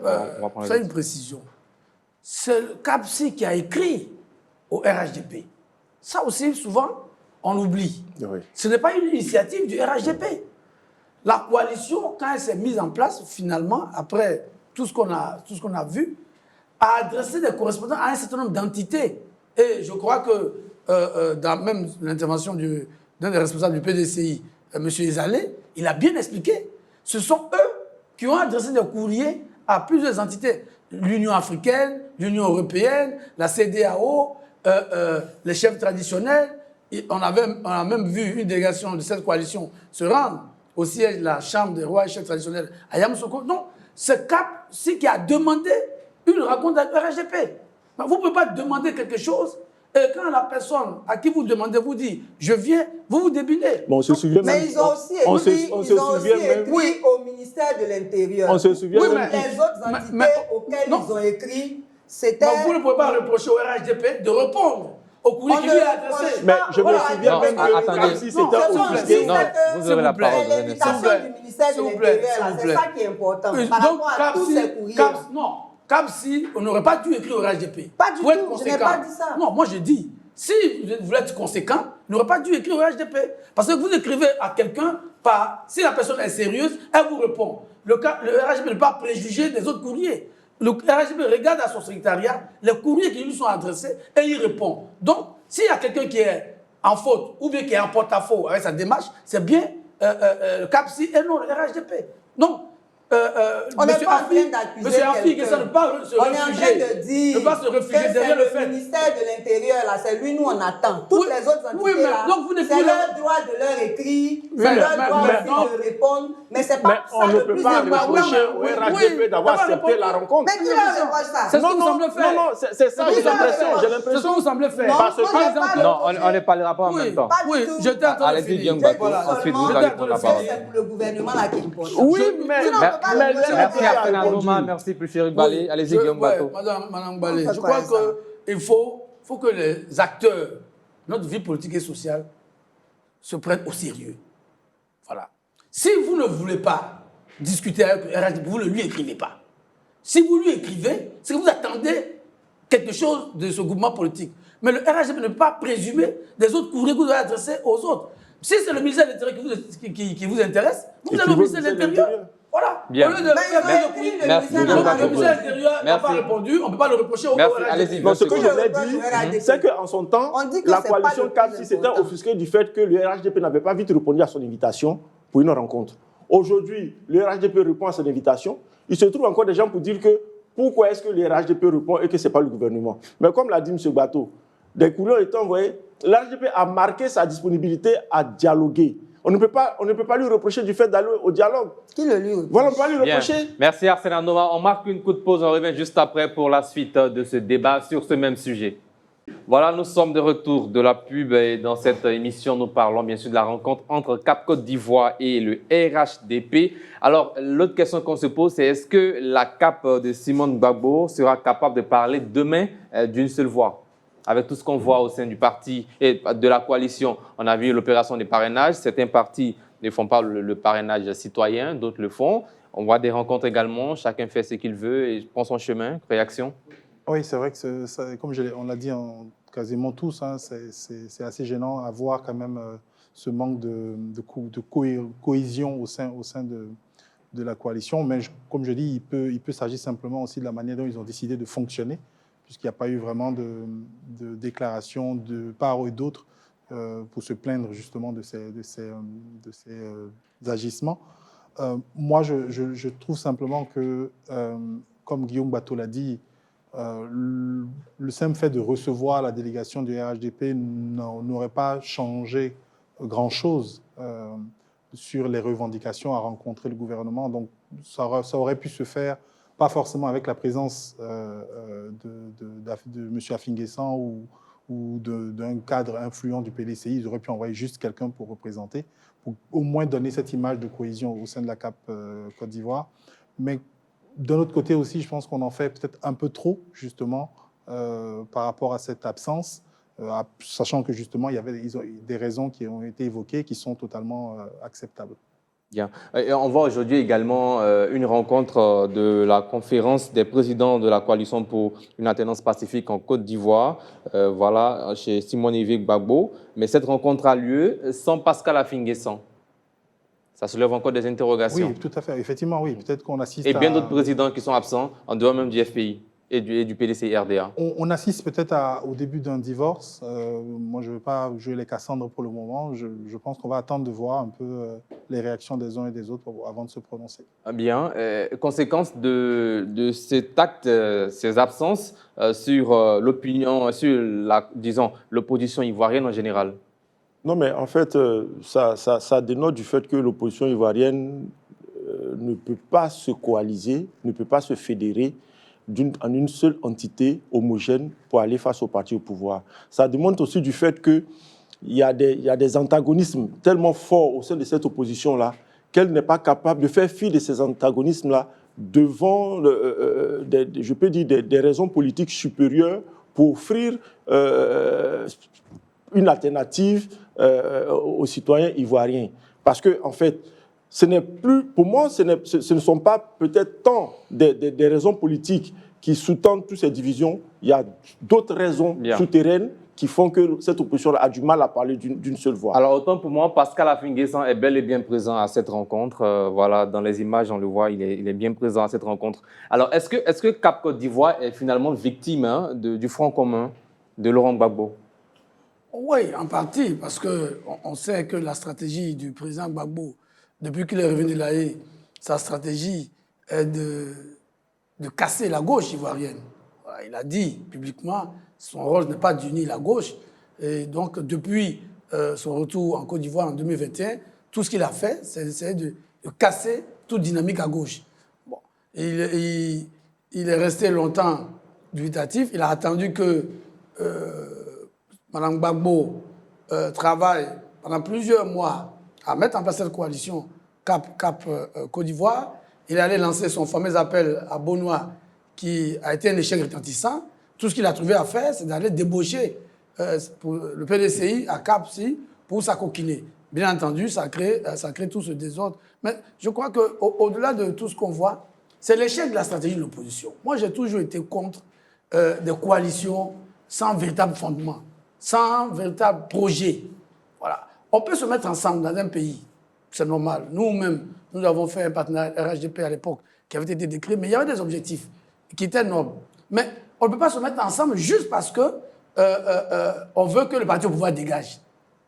S6: faire une précision. C'est le CAPSI qui a écrit au RHDP. Ça aussi, souvent, on l'oublie.
S7: Oui.
S6: Ce n'est pas une initiative du RHDP. La coalition, quand elle s'est mise en place, finalement, après tout ce qu'on a vu, a adressé des correspondants à un certain nombre d'entités. Et je crois que dans même l'intervention d'un des responsables du PDCI, M. Ezalé, il a bien expliqué. Ce sont eux qui ont adressé des courriers à plusieurs entités. L'Union africaine, l'Union européenne, la CEDEAO, les chefs traditionnels. Et on a même vu une délégation de cette coalition se rendre au siège de la Chambre des rois et chefs traditionnels à Yamoussoukro. Donc, c'est CAPSI qui a demandé une rencontre avec le RHDP. Vous ne pouvez pas demander quelque chose et quand la personne à qui vous demandez vous dit « je viens », vous vous débilez.
S7: Bon, on se souvient
S8: Mais
S7: même,
S8: ils ont aussi écrit,
S7: même,
S8: au ministère de l'Intérieur.
S7: On se souvient même.
S8: Les autres entités auxquelles ils ont écrit, c'était...
S6: Mais vous ne pouvez pas reprocher au RHDP de répondre au courrier qui lui est adressé.
S7: Mais je me souviens même
S1: attendez.
S7: que si c'était officiel.
S1: Non, vous avez la parole.
S8: L'invitation du ministère de l'Intérieur, c'est ça qui est important. Par rapport à tous ces courriers.
S6: Non, CAPSI, on n'aurait pas dû écrire au RHDP.
S8: Pas du tout, je n'ai pas dit ça.
S6: Non, moi je dis, si vous voulez être conséquent, on n'aurait pas dû écrire au RHDP. Parce que vous écrivez à quelqu'un, si la personne est sérieuse, elle vous répond. Le RHDP ne peut pas préjuger des autres courriers. Le RHDP regarde à son secrétariat les courriers qui lui sont adressés et il répond. Donc, s'il y a quelqu'un qui est en faute ou bien qui est en porte-à-faux avec sa démarche, c'est bien le CAPSI et non le RHDP. Donc,
S8: On n'est pas en train d'accuser
S6: Monsieur Afik, ça ne pas se
S8: on est en train
S6: réfugier.
S8: de dire
S6: Ne pas se réfugier
S8: que
S6: derrière le
S8: c'est
S6: fait.
S8: le ministère de l'Intérieur, là, c'est lui, nous, on attend. Toutes les autres entités,
S6: oui, mais
S8: là,
S6: donc vous n'êtes
S8: c'est
S6: plus
S8: leur
S6: là.
S8: droit de leur écrire,
S6: Oui,
S8: c'est leur
S6: mais
S8: droit
S6: non.
S8: aussi de répondre, mais c'est
S7: Mais
S8: pas
S7: on
S8: ça
S7: ne
S8: le
S7: peut
S8: plus
S7: pas
S8: important.
S7: reprocher au RHDP d'avoir accepté la rencontre.
S8: Mais qui leur reproche ça?
S6: C'est ce que vous semblez faire.
S7: Non, c'est ça, j'ai l'impression.
S6: C'est ce que vous semblez faire.
S8: Non,
S7: Parce que,
S8: moi,
S7: par
S8: j'ai
S7: exemple,
S8: pas
S1: Non,
S8: reproché.
S1: on ne parlera pas en même temps.
S8: Pas du
S6: Oui,
S8: tout.
S6: j'étais en train de
S1: Allez-y,
S6: finir.
S1: Guillaume
S8: J'ai
S1: Bateau.
S8: dit
S1: Ensuite, vous
S8: seulement
S1: allez
S8: que
S1: prendre la parole.
S8: c'est pour le gouvernement là qui importe.
S7: Oui, mais
S8: Sinon, on peut pas
S7: mais
S8: reprocher
S1: Merci
S8: à
S1: à
S8: la
S1: Fernando
S7: répondu.
S1: Noma, merci plus Chéri Balé. Allez-y, Guillaume Bateau.
S6: Madame Balé,
S8: On
S6: je
S8: fait
S6: crois
S8: quoi, ça?
S6: qu'il faut que les acteurs, notre vie politique et sociale, se prennent au sérieux. Voilà. Si vous ne voulez pas discuter avec le RHDP, vous ne lui écrivez pas. Si vous lui écrivez, c'est que vous attendez quelque chose de ce groupement politique. Mais le RHDP ne peut pas présumer des autres courriers que vous devez adresser aux autres. Si c'est le ministère de l'Intérieur qui vous intéresse, vous allez au ministère de l'Intérieur. Voilà.
S1: Bien.
S6: Au lieu de
S8: Mais
S6: faire
S8: ils ont
S6: beaucoup
S8: écrit le
S1: Merci,
S8: ministère de
S1: Guillaume
S6: le
S1: Bateau.
S6: ministère de l'Intérieur n'a
S1: Merci.
S6: pas répondu, on ne peut pas le reprocher au
S1: Merci,
S6: RHDP.
S1: allez-y.
S7: Non, ce que
S1: Merci.
S7: je voulais
S8: Pourquoi le
S7: dire,
S8: RHDP?
S7: c'est qu'en son temps,
S8: On dit que
S7: la
S8: c'est pas
S7: coalition
S8: le plus
S7: CAP s'était
S8: important.
S7: offusquée du fait que le RHDP n'avait pas vite répondu à son invitation pour une rencontre. Aujourd'hui, le RHDP répond à son invitation. Il se trouve encore des gens pour dire que pourquoi est-ce que le RHDP répond et que ce n'est pas le gouvernement. Mais comme l'a dit M. Bateau, des courriers ont été envoyés, le RHDP a marqué sa disponibilité à dialoguer. On ne peut pas lui reprocher du fait d'aller au dialogue.
S8: Qui le lui reproche?
S7: Voilà, on ne peut pas lui
S1: Bien.
S7: reprocher.
S1: Merci Arsène Noma. On marque une coup de pause, on revient juste après pour la suite de ce débat sur ce même sujet. Voilà, nous sommes de retour de la pub et dans cette émission, nous parlons bien sûr de la rencontre entre Cap Côte d'Ivoire et le RHDP. Alors, l'autre question qu'on se pose, c'est est-ce que la CAP de Simone Gbagbo sera capable de parler demain d'une seule voix? Avec tout ce qu'on voit au sein du parti et de la coalition, on a vu l'opération des parrainages. Certains partis ne font pas le parrainage citoyen, d'autres le font. On voit des rencontres également, chacun fait ce qu'il veut et prend son chemin. Réaction?
S2: Oui, c'est vrai que, comme on l'a dit quasiment tous, hein, c'est assez gênant à voir quand même ce manque de cohésion au sein de la coalition. Mais comme je dis, il peut s'agir simplement aussi de la manière dont ils ont décidé de fonctionner, puisqu'il n'y a pas eu vraiment de déclaration de part et d'autre pour se plaindre justement de ces agissements. Moi, je trouve simplement que, comme Guillaume Bateau l'a dit, le simple fait de recevoir la délégation du RHDP n'aurait pas changé grand-chose sur les revendications à rencontrer le gouvernement. Donc, ça aurait pu se faire, pas forcément avec la présence de M. Afinguessan ou d'un cadre influent du PDCI. Ils auraient pu envoyer juste quelqu'un pour représenter, pour au moins donner cette image de cohésion au sein de la CAP Côte d'Ivoire. Mais d'un autre côté aussi, je pense qu'on en fait peut-être un peu trop, justement, par rapport à cette absence, sachant que, justement, il y avait des raisons qui ont été évoquées qui sont totalement acceptables.
S1: Bien. Et on voit aujourd'hui également une rencontre de la conférence des présidents de la coalition pour une alternance pacifique en Côte d'Ivoire, voilà, chez Simone Gbagbo. Mais cette rencontre a lieu sans Pascal Afinguessan. Ça soulève encore des interrogations.
S2: Oui, tout à fait. Effectivement, oui. Peut-être qu'on assiste
S1: et bien d'autres présidents qui sont absents, en dehors même du FPI et du PDC-RDA.
S2: On assiste peut-être au début d'un divorce. Moi, je ne veux pas jouer les Cassandres pour le moment. Je pense qu'on va attendre de voir un peu les réactions des uns et des autres avant de se prononcer.
S1: Bien. Conséquence de cet acte, ces absences sur l'opinion, sur l'opposition ivoirienne en général?
S7: Non, mais en fait, ça dénote du fait que l'opposition ivoirienne ne peut pas se coaliser, ne peut pas se fédérer en une seule entité homogène pour aller face au parti au pouvoir. Ça démontre aussi du fait qu'il y a des antagonismes tellement forts au sein de cette opposition-là qu'elle n'est pas capable de faire fi de ces antagonismes-là devant, je peux dire, des raisons politiques supérieures pour offrir une alternative aux citoyens ivoiriens. Parce que, en fait, ce n'est plus, pour moi, ce ne sont pas peut-être tant des raisons politiques qui sous-tendent toutes ces divisions. Il y a d'autres raisons souterraines qui font que cette opposition a du mal à parler d'une seule voix.
S1: Alors, autant pour moi, Pascal Afinguessan est bel et bien présent à cette rencontre. Voilà, dans les images, on le voit, il est bien présent à cette rencontre. Alors, est-ce que Cap Côte d'Ivoire est finalement victime du Front commun de Laurent Gbagbo?
S6: Oui, en partie, parce qu'on sait que la stratégie du président Gbagbo, depuis qu'il est revenu de l'AE, sa stratégie est de casser la gauche ivoirienne. Voilà, il a dit publiquement, son rôle n'est pas d'unir la gauche. Et donc, depuis son retour en Côte d'Ivoire en 2021, tout ce qu'il a fait, c'est d'essayer de casser toute dynamique à gauche. Bon. Il est resté longtemps dubitatif. Il a attendu que Mme Gbagbo travaille pendant plusieurs mois à mettre en place cette coalition Cap Côte d'Ivoire. Il est allé lancer son fameux appel à Benoît, qui a été un échec retentissant. Tout ce qu'il a trouvé à faire, c'est d'aller débaucher pour le PDCI à Cap-Si pour s'acoquiner. Bien entendu, ça crée tout ce désordre. Mais je crois qu'au-delà de tout ce qu'on voit, c'est l'échec de la stratégie de l'opposition. Moi, j'ai toujours été contre des coalitions sans véritable fondement, sans véritable projet. Voilà. On peut se mettre ensemble dans un pays, c'est normal. Nous-mêmes, nous avons fait un partenariat RHDP à l'époque qui avait été décrit, mais il y avait des objectifs qui étaient nobles. Mais on ne peut pas se mettre ensemble juste parce que on veut que le parti au pouvoir dégage.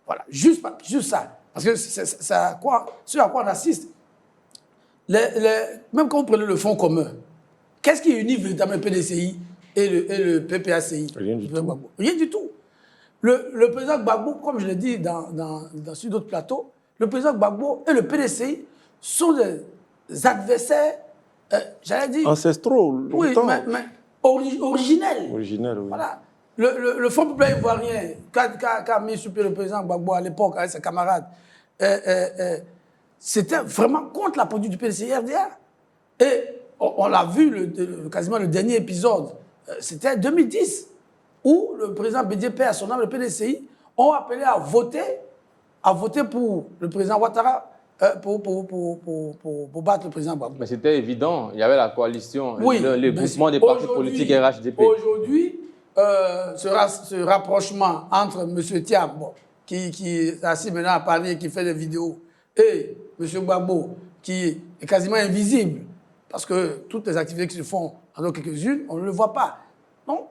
S6: Voilà, juste ça. Parce que c'est ce à quoi on assiste. Même quand vous prenez le fonds commun, qu'est-ce qui unit véritablement le PDCI et le PPACI?
S7: Rien du tout.
S6: Rien du tout. Le président Gbagbo, comme je l'ai dit sur d'autres plateaux, le président Gbagbo et le PDCI sont des adversaires, j'allais dire...
S7: Ancestraux, longtemps.
S6: Oui, mais originels.
S7: Originels, oui.
S6: Voilà. Le Front populaire ivoirien, qu'a mis sur pied le président Gbagbo à l'époque avec ses camarades, c'était vraiment contre la politique du PDCI-RDA. Et on l'a vu, quasiment le dernier épisode, c'était 2010, où le président BDP, à son âme, le PDCI, ont appelé à voter pour le président Ouattara, pour battre le président Gbagbo.
S1: Mais c'était évident, il y avait la coalition,
S6: oui,
S1: le groupement des partis politiques RHDP.
S6: Aujourd'hui, ce rapprochement entre M. Thiam, qui est assis maintenant à Paris et qui fait des vidéos, et M. Gbagbo, qui est quasiment invisible, parce que toutes les activités qui se font en quelques-unes, on ne le voit pas. Donc,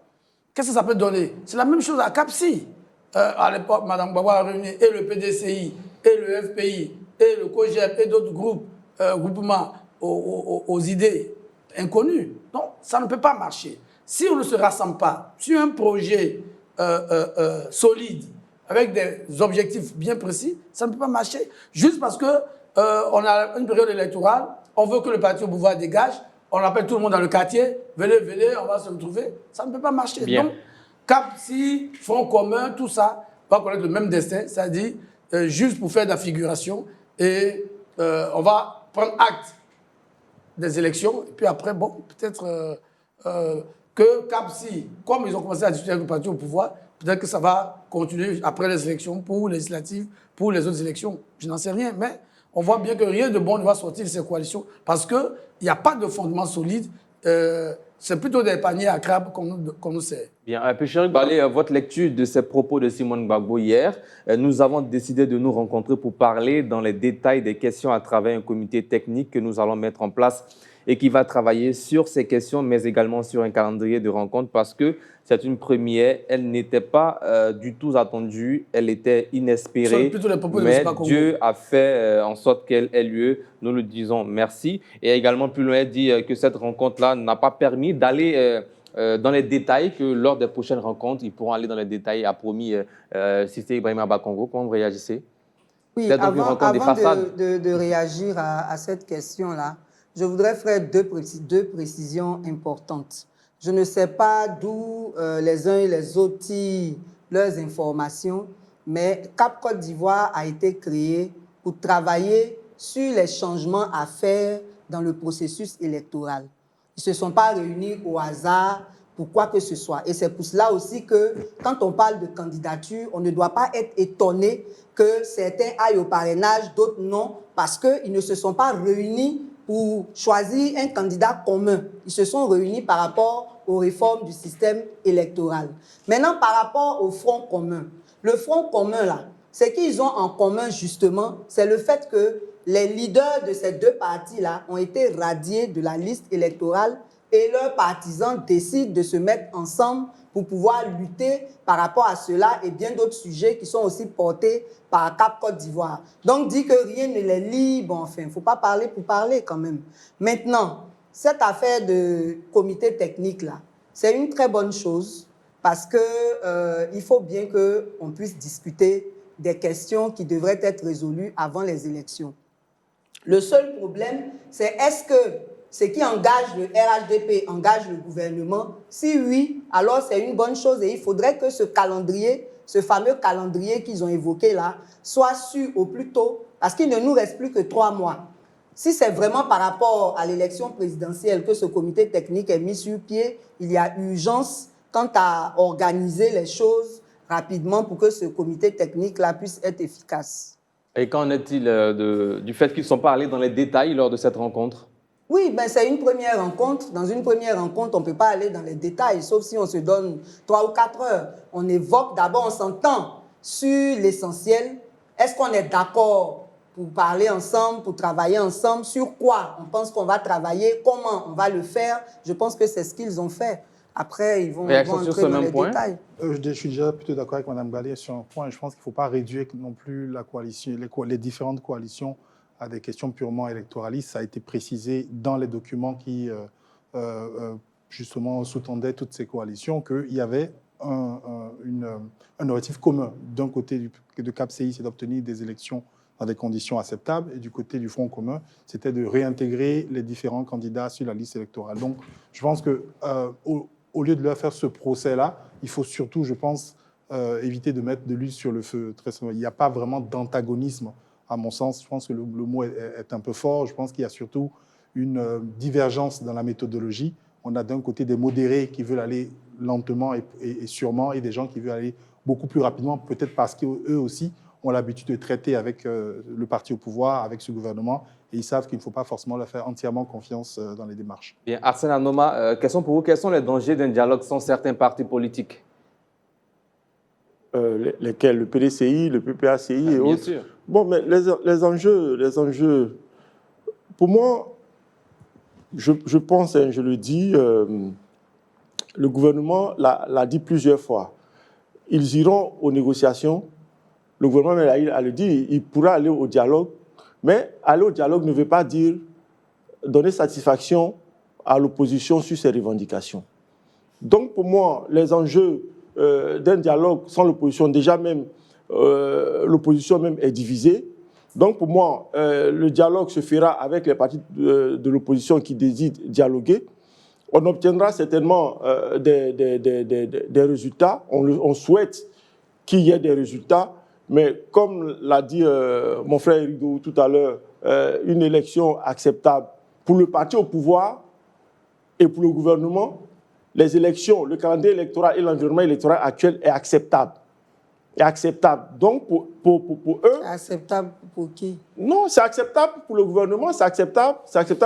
S6: qu'est-ce que ça peut donner? C'est la même chose à Cap-Si. À l'époque, Mme Gbagbo a réuni et le PDCI, et le FPI, et le COGEP, et d'autres groupements aux idées inconnues. Donc, ça ne peut pas marcher. Si on ne se rassemble pas sur un projet solide, avec des objectifs bien précis, ça ne peut pas marcher. Juste parce qu'on a une période électorale, on veut que le parti au pouvoir dégage, on appelle tout le monde dans le quartier, venez, on va se retrouver. Ça ne peut pas marcher.
S1: Bien.
S6: Donc, Cap-Si, Front commun, tout ça va connaître le même destin, c'est-à-dire juste pour faire de la figuration. Et on va prendre acte des élections. Et puis après, bon, peut-être que Cap-Si, comme ils ont commencé à discuter avec le parti au pouvoir, peut-être que ça va continuer après les élections, pour les législatives, pour les autres élections. Je n'en sais rien, mais on voit bien que rien de bon ne va sortir de ces coalitions parce qu'il n'y a pas de fondement solide. C'est plutôt des paniers à crabes qu'on nous sert.
S1: Bien, Pécheur Balé, votre lecture de ces propos de Simone Gbagbo hier, nous avons décidé de nous rencontrer pour parler dans les détails des questions à travers un comité technique que nous allons mettre en place et qui va travailler sur ces questions, mais également sur un calendrier de rencontre parce que c'est une première. Elle n'était pas du tout attendue, elle était inespérée, mais Dieu a fait en sorte qu'elle ait lieu. Nous le disons merci. Et également, plus loin, dit que cette rencontre-là n'a pas permis d'aller dans les détails, que lors des prochaines rencontres, ils pourront aller dans les détails, a promis Cissé Ibrahima Bakongo. Comment vous réagissez?
S8: Oui, avant de réagir à cette question-là, je voudrais faire deux précisions importantes. Je ne sais pas d'où les uns et les autres tirent leurs informations, mais Cap Côte d'Ivoire a été créé pour travailler sur les changements à faire dans le processus électoral. Ils ne se sont pas réunis au hasard pour quoi que ce soit. Et c'est pour cela aussi que quand on parle de candidature, on ne doit pas être étonné que certains aillent au parrainage, d'autres non, parce qu'ils ne se sont pas réunis pour choisir un candidat commun. Ils se sont réunis par rapport aux réformes du système électoral. Maintenant, par rapport au Front commun. Le Front commun, là, ce qu'ils ont en commun, justement, c'est le fait que les leaders de ces deux partis-là ont été radiés de la liste électorale et leurs partisans décident de se mettre ensemble pour pouvoir lutter par rapport à cela et bien d'autres sujets qui sont aussi portés par Cap Côte d'Ivoire. Donc, dit que rien ne les lie, bon, enfin, il ne faut pas parler pour parler quand même. Maintenant, cette affaire de comité technique-là, c'est une très bonne chose parce qu'il faut bien qu'on puisse discuter des questions qui devraient être résolues avant les élections. Le seul problème, c'est est-ce que ce qui engage le RHDP engage le gouvernement? Si oui, alors c'est une bonne chose et il faudrait que ce calendrier, ce fameux calendrier qu'ils ont évoqué là, soit su au plus tôt parce qu'il ne nous reste plus que 3 mois. Si c'est vraiment par rapport à l'élection présidentielle que ce comité technique est mis sur pied, il y a urgence quant à organiser les choses rapidement pour que ce comité technique-là puisse être efficace.
S1: Et qu'en est-il du fait qu'ils ne sont pas allés dans les détails lors de cette rencontre?
S8: Oui, ben c'est une première rencontre. Dans une première rencontre, on ne peut pas aller dans les détails, sauf si on se donne 3 ou 4 heures. On évoque d'abord, on s'entend sur l'essentiel. Est-ce qu'on est d'accord pour parler ensemble, pour travailler ensemble? Sur quoi on pense qu'on va travailler? Comment on va le faire? Je pense que c'est ce qu'ils ont fait. Après, ils vont entrer dans les détails.
S2: Je suis déjà plutôt d'accord avec Mme Gallé sur un point. Je pense qu'il ne faut pas réduire non plus la coalition, les différentes coalitions à des questions purement électoralistes. Ça a été précisé dans les documents qui, justement, sous-tendaient toutes ces coalitions qu'il y avait un objectif commun. D'un côté de CAPCI, c'est d'obtenir des élections dans des conditions acceptables, et du côté du Front commun, c'était de réintégrer les différents candidats sur la liste électorale. Donc, je pense que au lieu de leur faire ce procès-là, il faut surtout, je pense, éviter de mettre de l'huile sur le feu. Il n'y a pas vraiment d'antagonisme, à mon sens. Je pense que le mot est un peu fort. Je pense qu'il y a surtout une divergence dans la méthodologie. On a d'un côté des modérés qui veulent aller lentement et sûrement, et des gens qui veulent aller beaucoup plus rapidement, peut-être parce qu'eux aussi ont l'habitude de traiter avec le parti au pouvoir, avec ce gouvernement, et ils savent qu'il ne faut pas forcément leur faire entièrement confiance dans les démarches.
S1: Bien, Arsène Anoma, quels sont les dangers d'un dialogue sans certains partis politiques?
S7: Lesquels? Le PDCI, le PPACI et autres.
S1: Bien sûr.
S7: Bon, mais les enjeux, pour moi, je pense, je le dis, le gouvernement l'a dit plusieurs fois. Ils iront aux négociations. Le gouvernement a le dit, il pourra aller au dialogue, mais aller au dialogue ne veut pas dire donner satisfaction à l'opposition sur ses revendications. Donc pour moi, les enjeux d'un dialogue sans l'opposition, déjà même, l'opposition même est divisée. Donc pour moi, le dialogue se fera avec les partis de l'opposition qui désirent dialoguer. On obtiendra certainement des résultats. On souhaite qu'il y ait des résultats. Mais comme l'a dit mon frère Erido tout à l'heure, une élection acceptable pour le parti au pouvoir et pour le gouvernement, les élections, le calendrier électoral et l'environnement électoral actuel est acceptable. Est acceptable. Donc pour eux...
S8: Acceptable pour qui?
S7: Non, c'est acceptable pour le gouvernement, c'est acceptable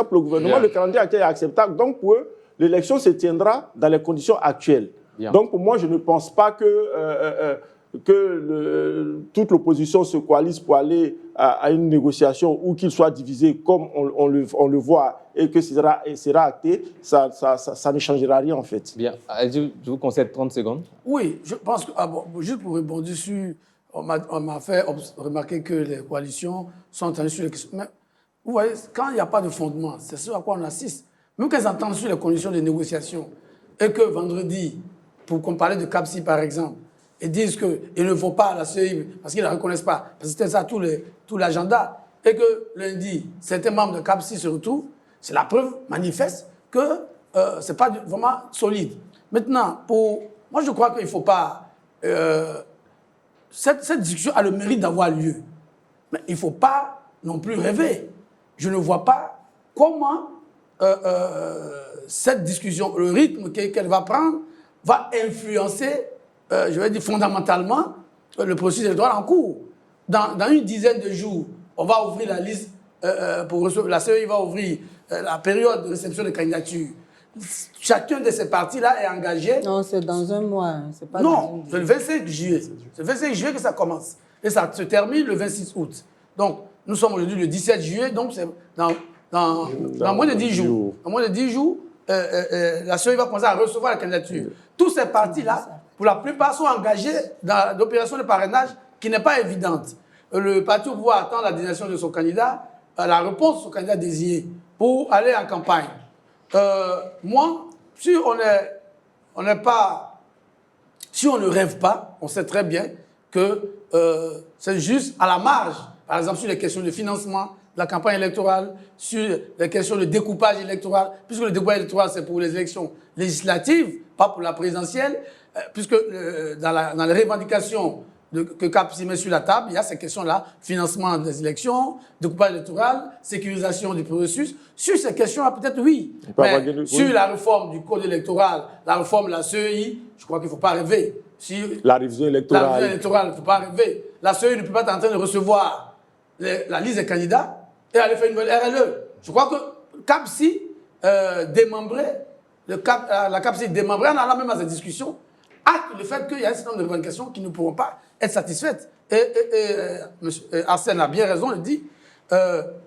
S7: pour le gouvernement. Bien. Le calendrier actuel est acceptable. Donc pour eux, l'élection se tiendra dans les conditions actuelles. Bien. Donc pour moi, je ne pense pas que toute l'opposition se coalise pour aller à une négociation ou qu'il soit divisé comme on le voit et que sera acté, ça ne changera rien en fait.
S1: Bien. Je vous concède 30 secondes.
S6: Oui, je pense que, juste pour rebondir sur, on m'a fait remarquer que les coalitions sont entendues sur les questions. Mais vous voyez, quand il n'y a pas de fondement, c'est ce à quoi on assiste. Même qu'elles entendent sur les conditions de négociation et que vendredi, pour qu'on parlait de CAPCI par exemple, et disent qu'il ne faut pas la CEI parce qu'ils ne la reconnaissent pas, parce que c'était ça tout l'agenda, et que lundi, certains membres de CAPCI se retrouvent, c'est la preuve manifeste que ce n'est pas vraiment solide. Maintenant, moi je crois qu'il ne faut pas... cette discussion a le mérite d'avoir lieu, mais il ne faut pas non plus rêver. Je ne vois pas comment cette discussion, le rythme qu'elle va prendre, va influencer je vais dire fondamentalement, le processus électoral en cours. Dans une dizaine de jours, on va ouvrir la liste, pour recevoir, la CEI va ouvrir la période de réception des candidatures. Chacun de ces partis-là est engagé.
S8: Non, c'est dans un mois. C'est pas
S6: non, c'est le 25 juillet. C'est le 25 juillet que ça commence. Et ça se termine le 26 août. Donc, nous sommes aujourd'hui le 17 juillet, donc c'est dans moins de 10 jours. Dans moins de 10 jours, la CEI va commencer à recevoir la candidature. Tous ces partis-là, pour la plupart, sont engagés dans l'opération de parrainage qui n'est pas évidente. Le parti au pouvoir attend la désignation de son candidat, la réponse de son candidat désigné pour aller en campagne. moi, si on ne rêve pas, on sait très bien que c'est juste à la marge, par exemple sur les questions de financement de la campagne électorale, sur les questions de découpage électoral, puisque le découpage électoral c'est pour les élections législatives, pas pour la présidentielle, puisque dans les revendications que CAPSI met sur la table, il y a ces questions-là, financement des élections, découpage électoral, sécurisation du processus. Sur ces questions-là, peut-être oui. Mais sur la réforme du code électoral, la réforme de la CEI, je crois qu'il ne faut pas rêver.
S7: La révision électorale.
S6: La révision électorale, il ne faut pas rêver. La CEI ne peut pas être en train de recevoir la liste des candidats et aller faire une nouvelle RLE. Je crois que CAPSI démembré, la CAPSI démembrée, en allant même à cette discussion, acte le fait qu'il y a un certain nombre de revendications qui ne pourront pas être satisfaites. Et M. Arsène a bien raison, il dit,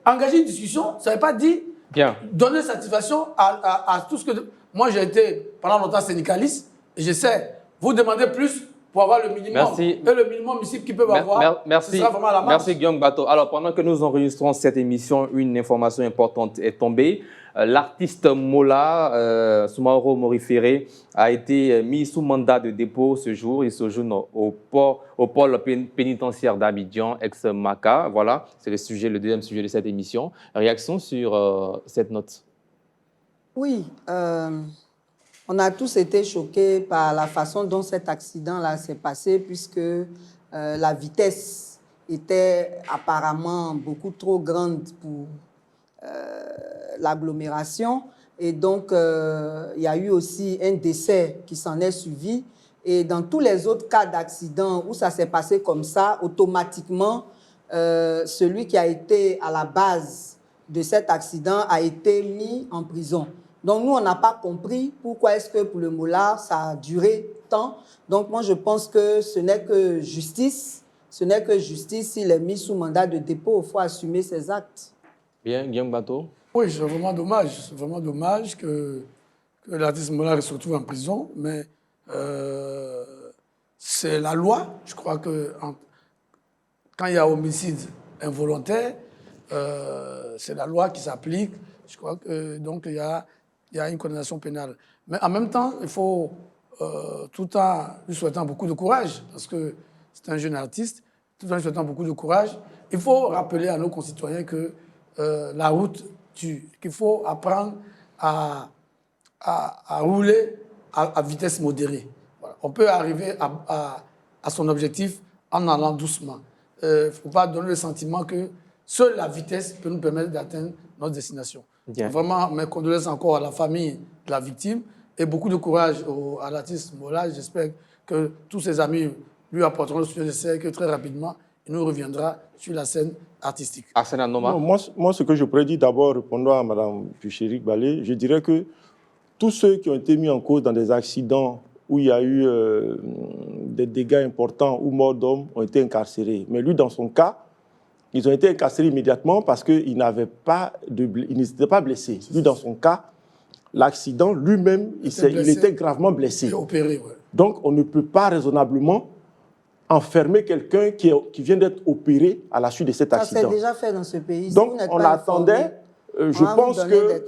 S6: engager une discussion, ça ne veut pas dire donner satisfaction à tout ce que... Moi, j'ai été pendant longtemps syndicaliste, et je sais, vous demandez plus pour avoir le minimum.
S1: Merci.
S6: Et le minimum ici qu'ils peuvent avoir, ce sera vraiment à la marge.
S1: Merci Guillaume Bato. Alors, pendant que nous enregistrons cette émission, une information importante est tombée. L'artiste Mola, Soumaoro Morifere, a été mis sous mandat de dépôt ce jour. Il séjourne au pôle pénitentiaire d'Abidjan, ex-Maca. Voilà, c'est le deuxième sujet de cette émission. Réaction sur cette note?
S8: Oui, on a tous été choqués par la façon dont cet accident-là s'est passé, puisque la vitesse était apparemment beaucoup trop grande pour l'agglomération. Et donc, il y a eu aussi un décès qui s'en est suivi. Et dans tous les autres cas d'accident où ça s'est passé comme ça, automatiquement, celui qui a été à la base de cet accident a été mis en prison. Donc, nous, on n'a pas compris pourquoi est-ce que pour le Mola, ça a duré tant. Donc, moi, je pense que ce n'est que justice. Ce n'est que justice. S'il est mis sous mandat de dépôt, il faut assumer ses actes.
S1: Bien, Guillaume Bato.
S6: Oui, c'est vraiment dommage. C'est vraiment dommage que l'artiste Mola se retrouve en prison. Mais c'est la loi. Je crois que quand il y a homicide involontaire, c'est la loi qui s'applique. Je crois que donc il y a une condamnation pénale. Mais en même temps, il faut, tout en lui souhaitant beaucoup de courage, parce que c'est un jeune artiste, tout en lui souhaitant beaucoup de courage, il faut rappeler à nos concitoyens que la route tue, qu'il faut apprendre à rouler à vitesse modérée. Voilà. On peut arriver à son objectif en allant doucement. Il ne faut pas donner le sentiment que seule la vitesse peut nous permettre d'atteindre notre destination. Vraiment, mes condoléances encore à la famille de la victime et beaucoup de courage à l'artiste Mola. J'espère que tous ses amis lui apporteront le soutien nécessaire, que très rapidement, il nous reviendra sur la scène artistique.
S1: Arsène Anoma.
S7: Non, moi, ce que je pourrais dire d'abord, répondant à Mme Puchérik Balé, je dirais que tous ceux qui ont été mis en cause dans des accidents où il y a eu des dégâts importants ou morts d'hommes ont été incarcérés. Mais lui, dans son cas, ils ont été incarcérés immédiatement parce qu'ils n'étaient pas blessés. Lui, dans son cas, l'accident lui-même, il était gravement blessé.
S6: Il est opéré, ouais.
S7: Donc, on ne peut pas raisonnablement enfermer quelqu'un qui vient d'être opéré à la suite de cet accident.
S8: Ça s'est déjà fait dans ce pays.
S7: Donc, on attendait, je pense que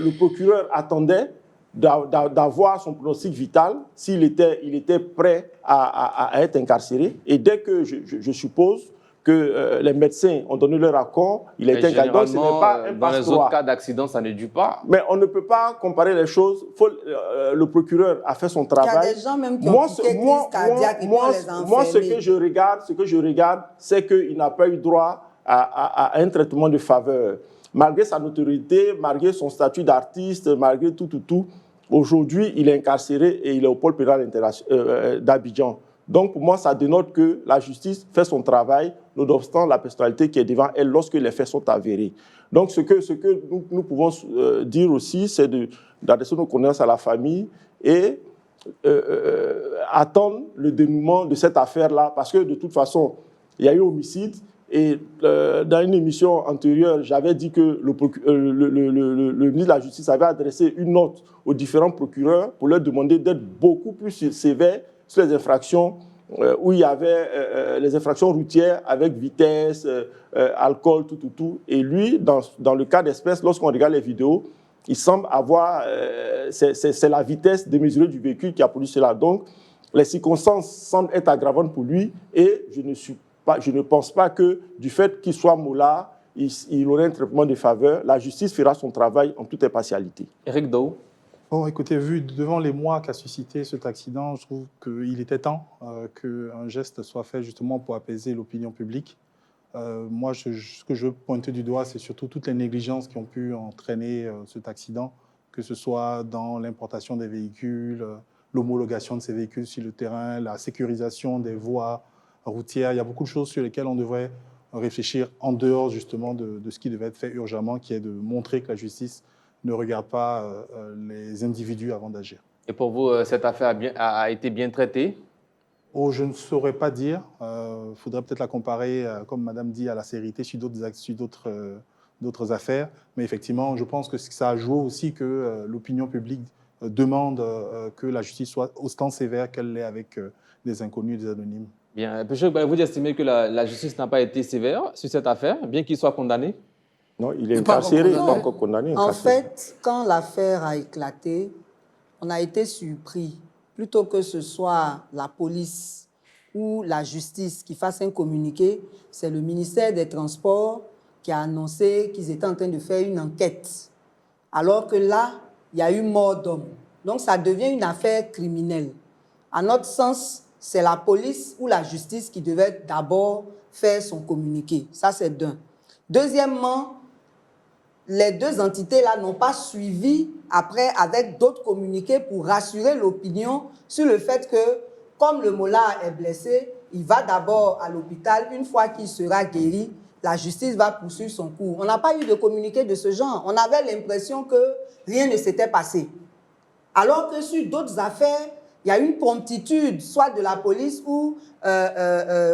S7: le procureur attendait d'avoir son pronostic vital s'il était prêt à être incarcéré. Et dès que je suppose que les médecins ont donné leur accord, il a été incarcéré. Donc, ce n'est pas un
S1: dans les autres cas d'accident, ça ne dure pas.
S7: Mais on ne peut pas comparer les choses. Le procureur a fait son travail.
S8: Il y a des gens même qui ont piqué crise cardiaque et on les a enfermés.
S7: Moi, ce que je regarde, c'est qu'il n'a pas eu droit à un traitement de faveur. Malgré sa notoriété, malgré son statut d'artiste, malgré tout, aujourd'hui, il est incarcéré et il est au pôle pénal d'Abidjan. Donc, pour moi, ça dénote que la justice fait son travail, nonobstant la personnalité qui est devant elle lorsque les faits sont avérés. Donc, ce que nous pouvons dire aussi, c'est d'adresser nos condoléances à la famille et attendre le dénouement de cette affaire-là, parce que de toute façon, il y a eu homicide. Et dans une émission antérieure, j'avais dit que le ministre de la Justice avait adressé une note aux différents procureurs pour leur demander d'être beaucoup plus sévères sur les infractions où il y avait les infractions routières avec vitesse, alcool, tout. Et lui, dans le cas d'espèce, lorsqu'on regarde les vidéos, Il semble avoir... c'est la vitesse démesurée du véhicule qui a produit cela. Donc, les circonstances semblent être aggravantes pour lui et je ne pense pas que du fait qu'il soit molard, il aurait un traitement de faveur. La justice fera son travail en toute impartialité.
S1: Éric Daou.
S2: Bon, écoutez, vu devant les mois qu'a suscité cet accident, je trouve qu'il était temps qu'un geste soit fait justement pour apaiser l'opinion publique. Moi, ce que je veux pointer du doigt, c'est surtout toutes les négligences qui ont pu entraîner cet accident, que ce soit dans l'importation des véhicules, l'homologation de ces véhicules sur le terrain, la sécurisation des voies routières. Il y a beaucoup de choses sur lesquelles on devrait réfléchir en dehors justement de ce qui devait être fait urgemment, qui est de montrer que la justice ne regarde pas les individus avant d'agir.
S1: Et pour vous, cette affaire a été bien traitée?
S2: Oh, je ne saurais pas dire. Il faudrait peut-être la comparer, comme Madame dit, à la sévérité sur d'autres affaires. Mais effectivement, je pense que ça a joué aussi que l'opinion publique demande que la justice soit autant sévère qu'elle l'est avec des inconnus, des anonymes.
S1: Bien. Vous estimez que la justice n'a pas été sévère sur cette affaire, bien qu'il soit condamné?
S7: Non, il est incarcéré, pas encore condamné.
S8: En fait, quand l'affaire a éclaté, on a été surpris. Plutôt que ce soit la police ou la justice qui fasse un communiqué, c'est le ministère des Transports qui a annoncé qu'ils étaient en train de faire une enquête. Alors que là, il y a eu mort d'homme. Donc ça devient une affaire criminelle. À notre sens, c'est la police ou la justice qui devait d'abord faire son communiqué. Ça, c'est d'un. Deuxièmement, les deux entités-là n'ont pas suivi après avec d'autres communiqués pour rassurer l'opinion sur le fait que, comme le molard est blessé, il va d'abord à l'hôpital. Une fois qu'il sera guéri, la justice va poursuivre son cours. On n'a pas eu de communiqué de ce genre. On avait l'impression que rien ne s'était passé. Alors que sur d'autres affaires, il y a une promptitude, soit de la police ou,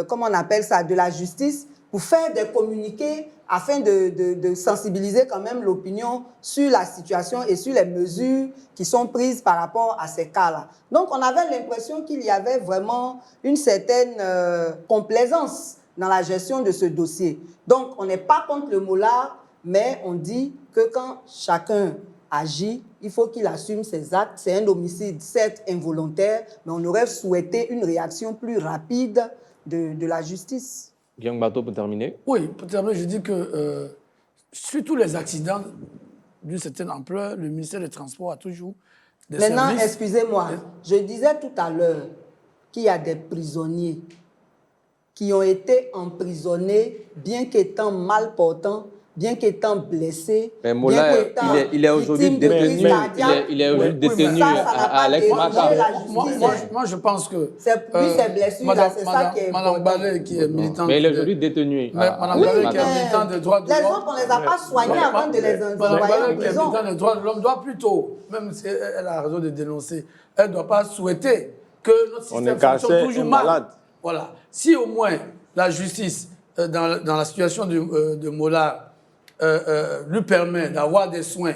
S8: comment on appelle ça, de la justice, pour faire des communiqués afin de sensibiliser quand même l'opinion sur la situation et sur les mesures qui sont prises par rapport à ces cas-là. Donc, on avait l'impression qu'il y avait vraiment une certaine complaisance dans la gestion de ce dossier. Donc, on n'est pas contre le molard, mais on dit que quand chacun agit, il faut qu'il assume ses actes. C'est un homicide, certes involontaire, mais on aurait souhaité une réaction plus rapide de la justice.
S1: Guillaume Bateau, pour terminer.
S6: Oui, pour terminer, je dis que sur tous les accidents d'une certaine ampleur, le ministère des Transports a toujours des services...
S8: Maintenant, excusez-moi, je disais tout à l'heure qu'il y a des prisonniers qui ont été emprisonnés, bien qu'étant mal portants, bien qu'étant blessés,
S1: mais Mola, il est aujourd'hui détenu, à l'ex-Maca.
S6: Moi, je pense que...
S8: C'est plus ces blessures-là, c'est ça qui est important.
S6: Madame Ballet, qui est militante...
S1: Mais il est aujourd'hui détenu.
S6: Madame Ballet, qui est militante des droits de l'homme...
S8: Les autres, on ne les a pas soignés avant de les envoyer en prison.
S6: Madame Ballet, qui est militante des droits de l'homme, doit plutôt, même si elle a raison de dénoncer, elle ne doit pas souhaiter que notre système fonctionne toujours mal. Voilà. Si au moins la justice, dans la situation de Mola, lui permet d'avoir des soins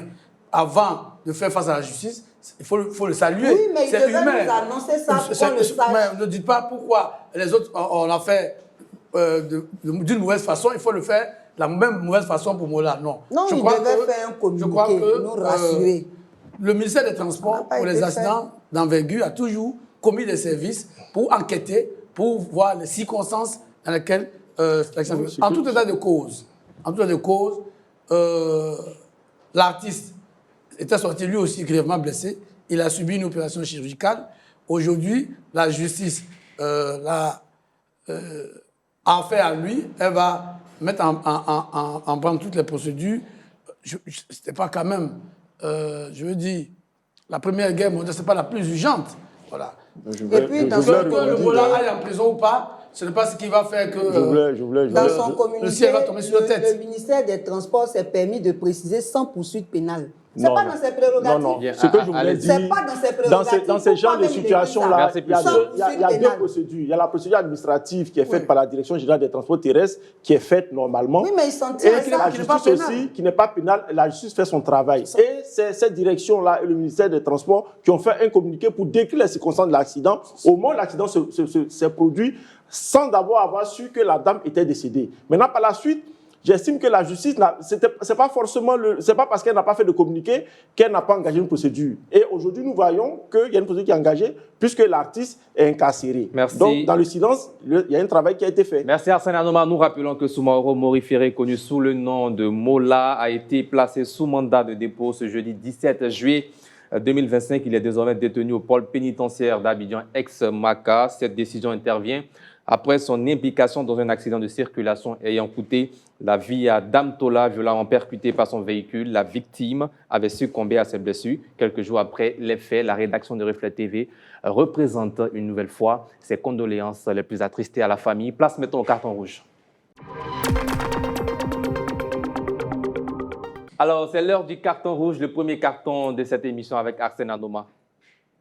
S6: avant de faire face à la justice, il faut le saluer.
S8: Oui, mais il devait nous annoncer ça pour qu'on le sache.
S6: Mais ne dites pas pourquoi les autres, on l'a fait d'une mauvaise façon, il faut le faire de la même mauvaise façon pour Mola. Non,
S8: il devait faire un communiqué pour nous rassurer.
S6: Le ministère des Transports, pour les accidents d'envergure, a toujours commis des services pour enquêter, pour voir les circonstances dans lesquelles l'accident... En tout état de cause, l'artiste était sorti lui aussi grièvement blessé. Il a subi une opération chirurgicale. Aujourd'hui, la justice a affaire à lui. Elle va mettre en prendre toutes les procédures. C'était pas quand même, je veux dire, la Première Guerre mondiale, c'est pas la plus urgente. Voilà.
S8: Et puis, dans
S6: que le Mola aille en prison ou pas, ce n'est pas ce qui va faire que
S8: dans son communiqué,
S6: le ciel va tomber sur la tête.
S8: Le ministère des Transports s'est permis de préciser sans poursuite pénale. Ce n'est pas dans ses prérogatives.
S7: Non. Ce que je voulais dire,
S8: c'est pas dans ses prérogatives.
S7: Dans ce genre de situation-là, il y a deux procédures. Il y a la procédure administrative qui est faite par la Direction générale des transports terrestres, qui est faite normalement.
S8: Oui, mais ils s'en tirent.
S7: Et la justice aussi, qui n'est pas pénale, la justice fait son travail. Et c'est cette direction-là et le ministère des Transports qui ont fait un communiqué pour décrire les circonstances de l'accident. Au moment où l'accident s'est produit, sans d'abord avoir su que la dame était décédée. Maintenant, par la suite, J'estime que la justice, c'est pas forcément c'est pas parce qu'elle n'a pas fait de communiqué qu'elle n'a pas engagé une procédure. Et aujourd'hui, nous voyons qu'il y a une procédure qui est engagée puisque l'artiste est incarcéré.
S1: Merci.
S7: Donc, dans le silence, il y a un travail qui a été fait.
S1: Merci Arsène Anoma. Nous rappelons que Soumaoro Morifere, connu sous le nom de Mola, a été placé sous mandat de dépôt ce jeudi 17 juillet 2025. Il est désormais détenu au pôle pénitentiaire d'Abidjan ex-Maka. Cette décision intervient après son implication dans un accident de circulation ayant coûté la vie à Dame Tola, violemment percuté par son véhicule. La victime avait succombé à ses blessures. Quelques jours après les faits, la rédaction de Reflet TV représente une nouvelle fois ses condoléances les plus attristées à la famille. Place maintenant au carton rouge. Alors, c'est l'heure du carton rouge, le premier carton de cette émission avec Arsène Anoma.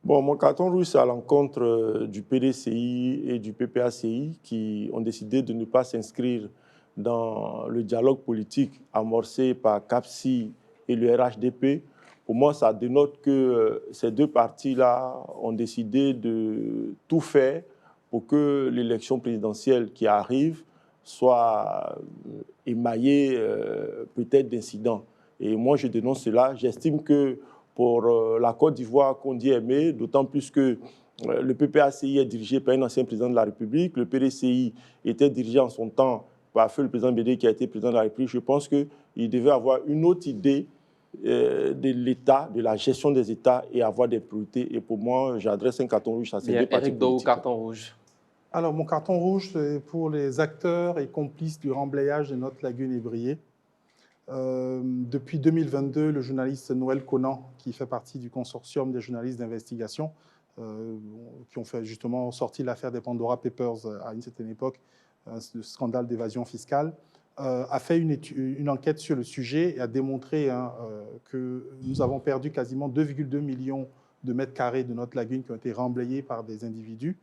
S7: Bon, mon carton rouge, c'est à l'encontre du PDCI et du PPACI qui ont décidé de ne pas s'inscrire dans le dialogue politique amorcé par CAPSI et le RHDP. Pour moi, ça dénote que ces deux partis-là ont décidé de tout faire pour que l'élection présidentielle qui arrive soit émaillée peut-être d'incidents. Et moi, je dénonce cela. J'estime que pour la Côte d'Ivoire qu'on dit aimer, d'autant plus que le PPACI est dirigé par un ancien président de la République, le PDCI était dirigé en son temps par feu le président Bédé qui a été président de la République. Je pense qu'il devait avoir une autre idée de l'État, de la gestion des États et avoir des priorités. Et pour moi, j'adresse un carton rouge à ces deux partis politiques.
S1: Carton rouge.
S2: Alors, mon carton rouge, c'est pour les acteurs et complices du remblayage de notre lagune ébriée. Depuis 2022, le journaliste Noël Conan, qui fait partie du consortium des journalistes d'investigation, qui ont fait justement sorti l'affaire des Pandora Papers à une certaine époque, le scandale d'évasion fiscale, a fait une enquête sur le sujet et a démontré que nous avons perdu quasiment 2,2 millions de mètres carrés de notre lagune qui ont été remblayés par des individus.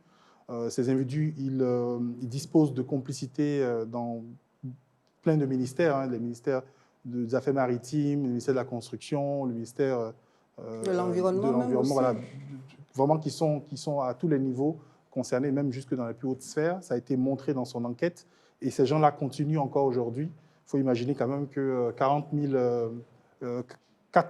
S2: Ces individus, ils disposent de complicités dans plein de ministères, les ministères des Affaires maritimes, le ministère de la Construction, le ministère
S8: de l'Environnement,
S2: voilà, vraiment qui sont à tous les niveaux concernés, même jusque dans les plus hautes sphères. Ça a été montré dans son enquête et ces gens-là continuent encore aujourd'hui. Il faut imaginer quand même que 4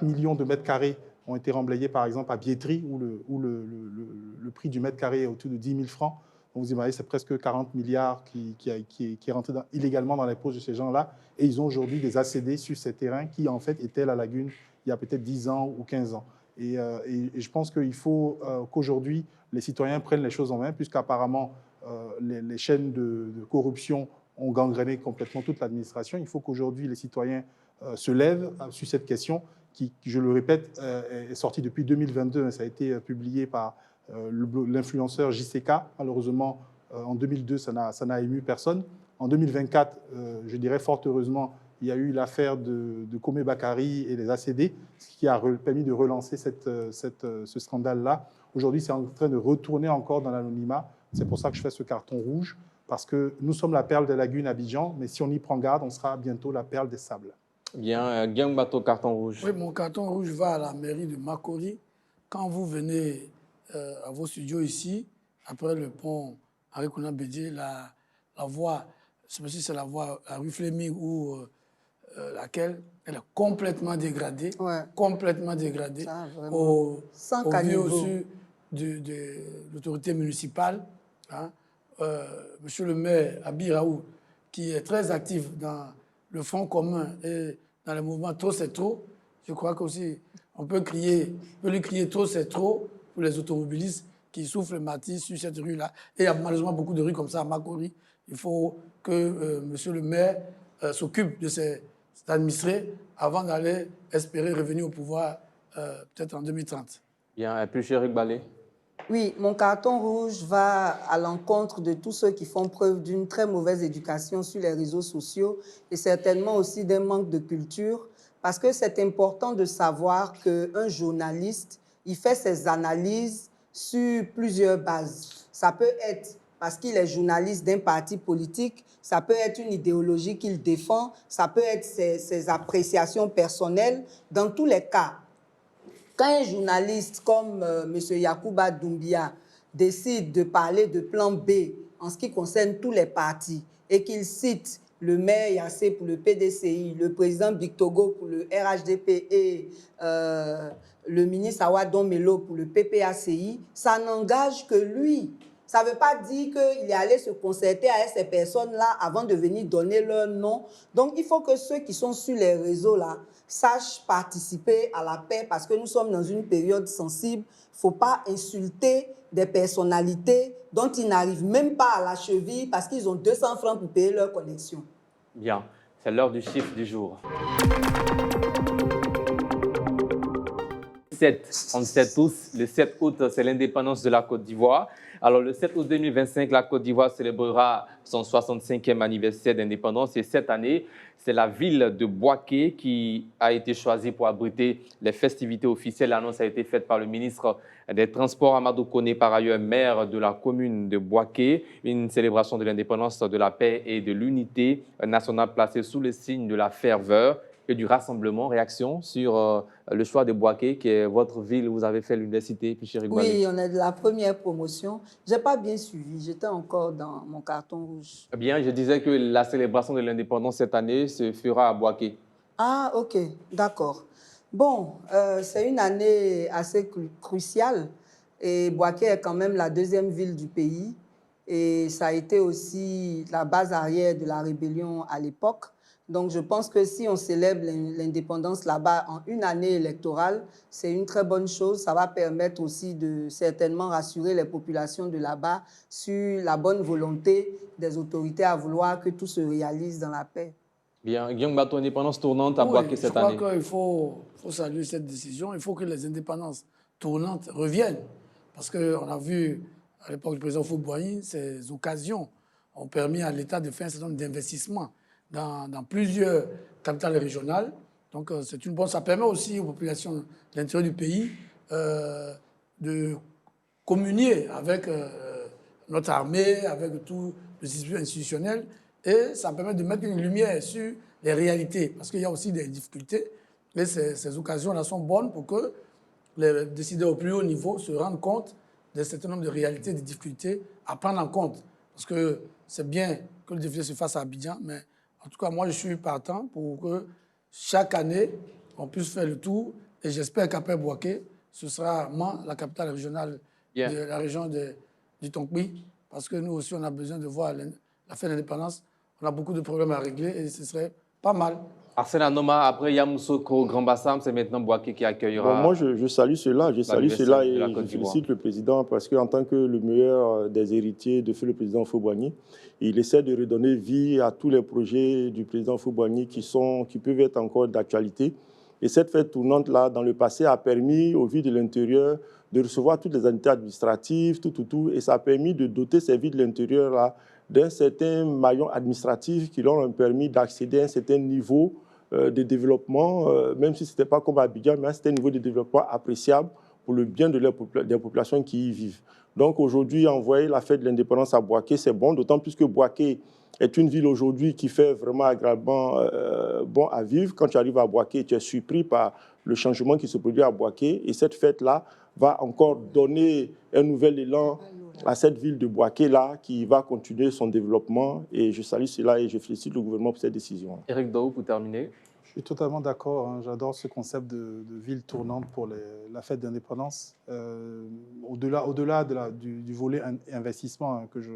S2: millions de mètres carrés ont été remblayés, par exemple, à Biétry, où le prix du mètre carré est autour de 10 000 francs. Donc, vous imaginez, c'est presque 40 milliards qui est rentré illégalement dans les poches de ces gens-là. Et ils ont aujourd'hui des ACD sur ces terrains qui, en fait, étaient la lagune il y a peut-être 10 ans ou 15 ans. Et je pense qu'il faut qu'aujourd'hui, les citoyens prennent les choses en main, puisqu'apparemment, les chaînes de corruption ont gangréné complètement toute l'administration. Il faut qu'aujourd'hui, les citoyens se lèvent sur cette question qui, je le répète, est sortie depuis 2022. Ça a été publié par l'influenceur JCK. Malheureusement, en 2002, ça n'a ému personne. En 2024, je dirais fort heureusement, il y a eu l'affaire de Komé Bakary et les ACD, ce qui a permis de relancer ce scandale-là. Aujourd'hui, c'est en train de retourner encore dans l'anonymat. C'est pour ça que je fais ce carton rouge, parce que nous sommes la perle des lagunes Abidjan, mais si on y prend garde, on sera bientôt la perle des sables.
S1: Bien, Guillaume Bateau, carton rouge.
S6: Oui, mon carton rouge va à la mairie de Makori. Quand vous venez à vos studios ici, après le pont Henri Konan Bédié, la voie, je ne sais pas si c'est la voie à rue Fleming ou laquelle, elle est complètement dégradée. Ouais. Complètement dégradée. Ça, au vu aussi de l'autorité municipale. Hein. Monsieur le maire Abi Raoult, qui est très actif dans le Front commun et dans le mouvement Trop c'est trop, je crois qu'aussi on peut lui crier Trop c'est trop pour les automobilistes qui souffrent le martyre sur cette rue-là. Et il y a malheureusement beaucoup de rues comme ça à Makori. Il faut que monsieur le maire s'occupe de cet administré avant d'aller espérer revenir au pouvoir peut-être en 2030.
S1: Bien, plus Eric Ballet.
S8: Oui, mon carton rouge va à l'encontre de tous ceux qui font preuve d'une très mauvaise éducation sur les réseaux sociaux et certainement aussi d'un manque de culture, parce que c'est important de savoir qu'un journaliste, il fait ses analyses sur plusieurs bases. Ça peut être parce qu'il est journaliste d'un parti politique, ça peut être une idéologie qu'il défend, ça peut être ses appréciations personnelles. Dans tous les cas, quand un journaliste comme M. Yacouba Doumbia décide de parler de plan B en ce qui concerne tous les partis et qu'il cite le maire Yassé pour le PDCI, le président Bictogo pour le RHDP et le ministre Awadon Melo pour le PPACI, ça n'engage que lui. Ça ne veut pas dire qu'il est allé se concerter avec ces personnes-là avant de venir donner leur nom. Donc, il faut que ceux qui sont sur les réseaux-là sachent participer à la paix parce que nous sommes dans une période sensible. Il ne faut pas insulter des personnalités dont ils n'arrivent même pas à la cheville parce qu'ils ont 200 francs pour payer leur connexion.
S1: Bien, c'est l'heure du chiffre du jour. On le sait tous, le 7 août, c'est l'indépendance de la Côte d'Ivoire. Alors, le 7 août 2025, la Côte d'Ivoire célébrera son 65e anniversaire d'indépendance. Et cette année, c'est la ville de Bouaké qui a été choisie pour abriter les festivités officielles. L'annonce a été faite par le ministre des Transports, Amadou Koné, par ailleurs maire de la commune de Bouaké. Une célébration de l'indépendance, de la paix et de l'unité nationale placée sous le signe de la ferveur et du rassemblement. Réaction sur le choix de Bouaké, qui est votre ville où vous avez fait l'université, puis Chéric Balé.
S8: Oui, on est de la première promotion. Je n'ai pas bien suivi, j'étais encore dans mon carton rouge.
S1: Bien, je disais que la célébration de l'indépendance cette année se fera à Bouaké.
S8: Ah, ok, d'accord. Bon, c'est une année assez cruciale et Bouaké est quand même la deuxième ville du pays et ça a été aussi la base arrière de la rébellion à l'époque. Donc, je pense que si on célèbre l'indépendance là-bas en une année électorale, c'est une très bonne chose. Ça va permettre aussi de certainement rassurer les populations de là-bas sur la bonne volonté des autorités à vouloir que tout se réalise dans la paix.
S1: Bien, Guillaume Bato, indépendance tournante à Bouaké cette année.
S6: Je crois qu'il faut saluer cette décision. Il faut que les indépendances tournantes reviennent. Parce qu'on a vu à l'époque du président Houphouët-Boigny, ces occasions ont permis à l'État de faire un certain nombre d'investissements dans plusieurs capitales régionales. Donc, c'est une bonne. Ça permet aussi aux populations de l'intérieur du pays de communier avec notre armée, avec tout le système institutionnel. Et ça permet de mettre une lumière sur les réalités. Parce qu'il y a aussi des difficultés. Et ces occasions-là sont bonnes pour que les décideurs au plus haut niveau se rendent compte d'un certain nombre de réalités, des difficultés à prendre en compte. Parce que c'est bien que le défilé se fasse à Abidjan, mais en tout cas, moi, je suis partant pour que chaque année, on puisse faire le tour. Et j'espère qu'après Bouaké, ce sera la capitale régionale de la région du Tonkpi. Parce que nous aussi, on a besoin de voir la fin de l'indépendance. On a beaucoup de problèmes à régler et ce serait pas mal.
S1: Arsène Anoma, après Yamoussoukro, Grand Bassam, c'est maintenant Bouaké qui accueillera.
S7: Bon, moi, je salue cela, et je félicite le président parce qu'en tant que le meilleur des héritiers de feu le président Houphouët-Boigny, il essaie de redonner vie à tous les projets du président Houphouët-Boigny qui peuvent être encore d'actualité. Et cette fête tournante-là, dans le passé, a permis aux villes de l'intérieur de recevoir toutes les entités administratives, tout. Et ça a permis de doter ces villes de l'intérieur-là d'un certain maillon administratif qui leur ont permis d'accéder à un certain niveau de développement, même si ce n'était pas comme à Abidjan, mais c'était un niveau de développement appréciable pour le bien des populations qui y vivent. Donc aujourd'hui, envoyer la fête de l'indépendance à Bouaké, c'est bon, d'autant plus que Bouaké est une ville aujourd'hui qui fait vraiment agréablement bon à vivre. Quand tu arrives à Bouaké, tu es surpris par le changement qui se produit à Bouaké. Et cette fête-là va encore donner un nouvel élan à cette ville de Bouaké-là qui va continuer son développement. Et je salue cela et je félicite le gouvernement pour cette décision.
S1: Éric Daou, pour terminer.
S2: Je suis totalement d'accord. Hein. J'adore ce concept de ville tournante pour la fête d'indépendance. Au-delà du volet investissement hein, que je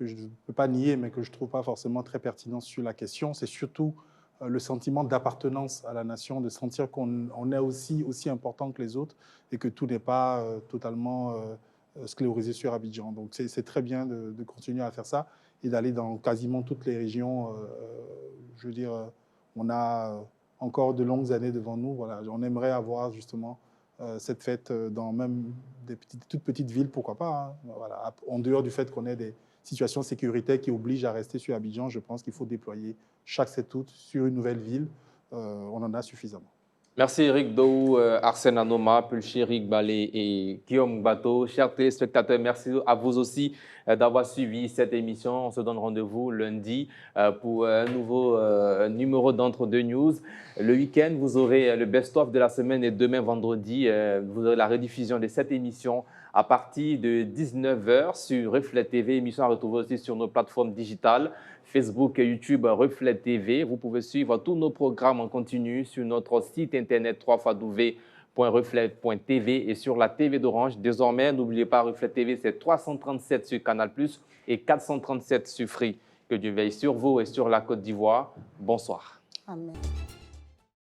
S2: ne peux pas nier, mais que je ne trouve pas forcément très pertinent sur la question, c'est surtout le sentiment d'appartenance à la nation, de sentir qu'on est aussi important que les autres et que tout n'est pas totalement sclérorisé sur Abidjan. Donc c'est très bien de continuer à faire ça et d'aller dans quasiment toutes les régions. Je veux dire, on a encore de longues années devant nous. Voilà. On aimerait avoir justement cette fête dans même des toutes petites villes, pourquoi pas. Hein. Voilà. En dehors du fait qu'on ait des situations sécuritaires qui obligent à rester sur Abidjan, je pense qu'il faut déployer chaque 7 août sur une nouvelle ville. On en a suffisamment.
S1: Merci Éric Daou, Arsène Anoma, Chéric Balé et Guillaume Bato. Chers téléspectateurs, merci à vous aussi d'avoir suivi cette émission. On se donne rendez-vous lundi pour un nouveau numéro d'Entre-deux News. Le week-end, vous aurez le best-of de la semaine et demain vendredi, vous aurez la rediffusion de cette émission à partir de 19h sur Reflet TV. Émission à retrouver aussi sur nos plateformes digitales, Facebook et YouTube Reflet TV. Vous pouvez suivre tous nos programmes en continu sur notre site internet www.reflet.tv et sur la TV d'Orange. Désormais, n'oubliez pas, Reflet TV, c'est 337 sur Canal+, et 437 sur Free. Que Dieu veille sur vous et sur la Côte d'Ivoire. Bonsoir.
S8: Amen.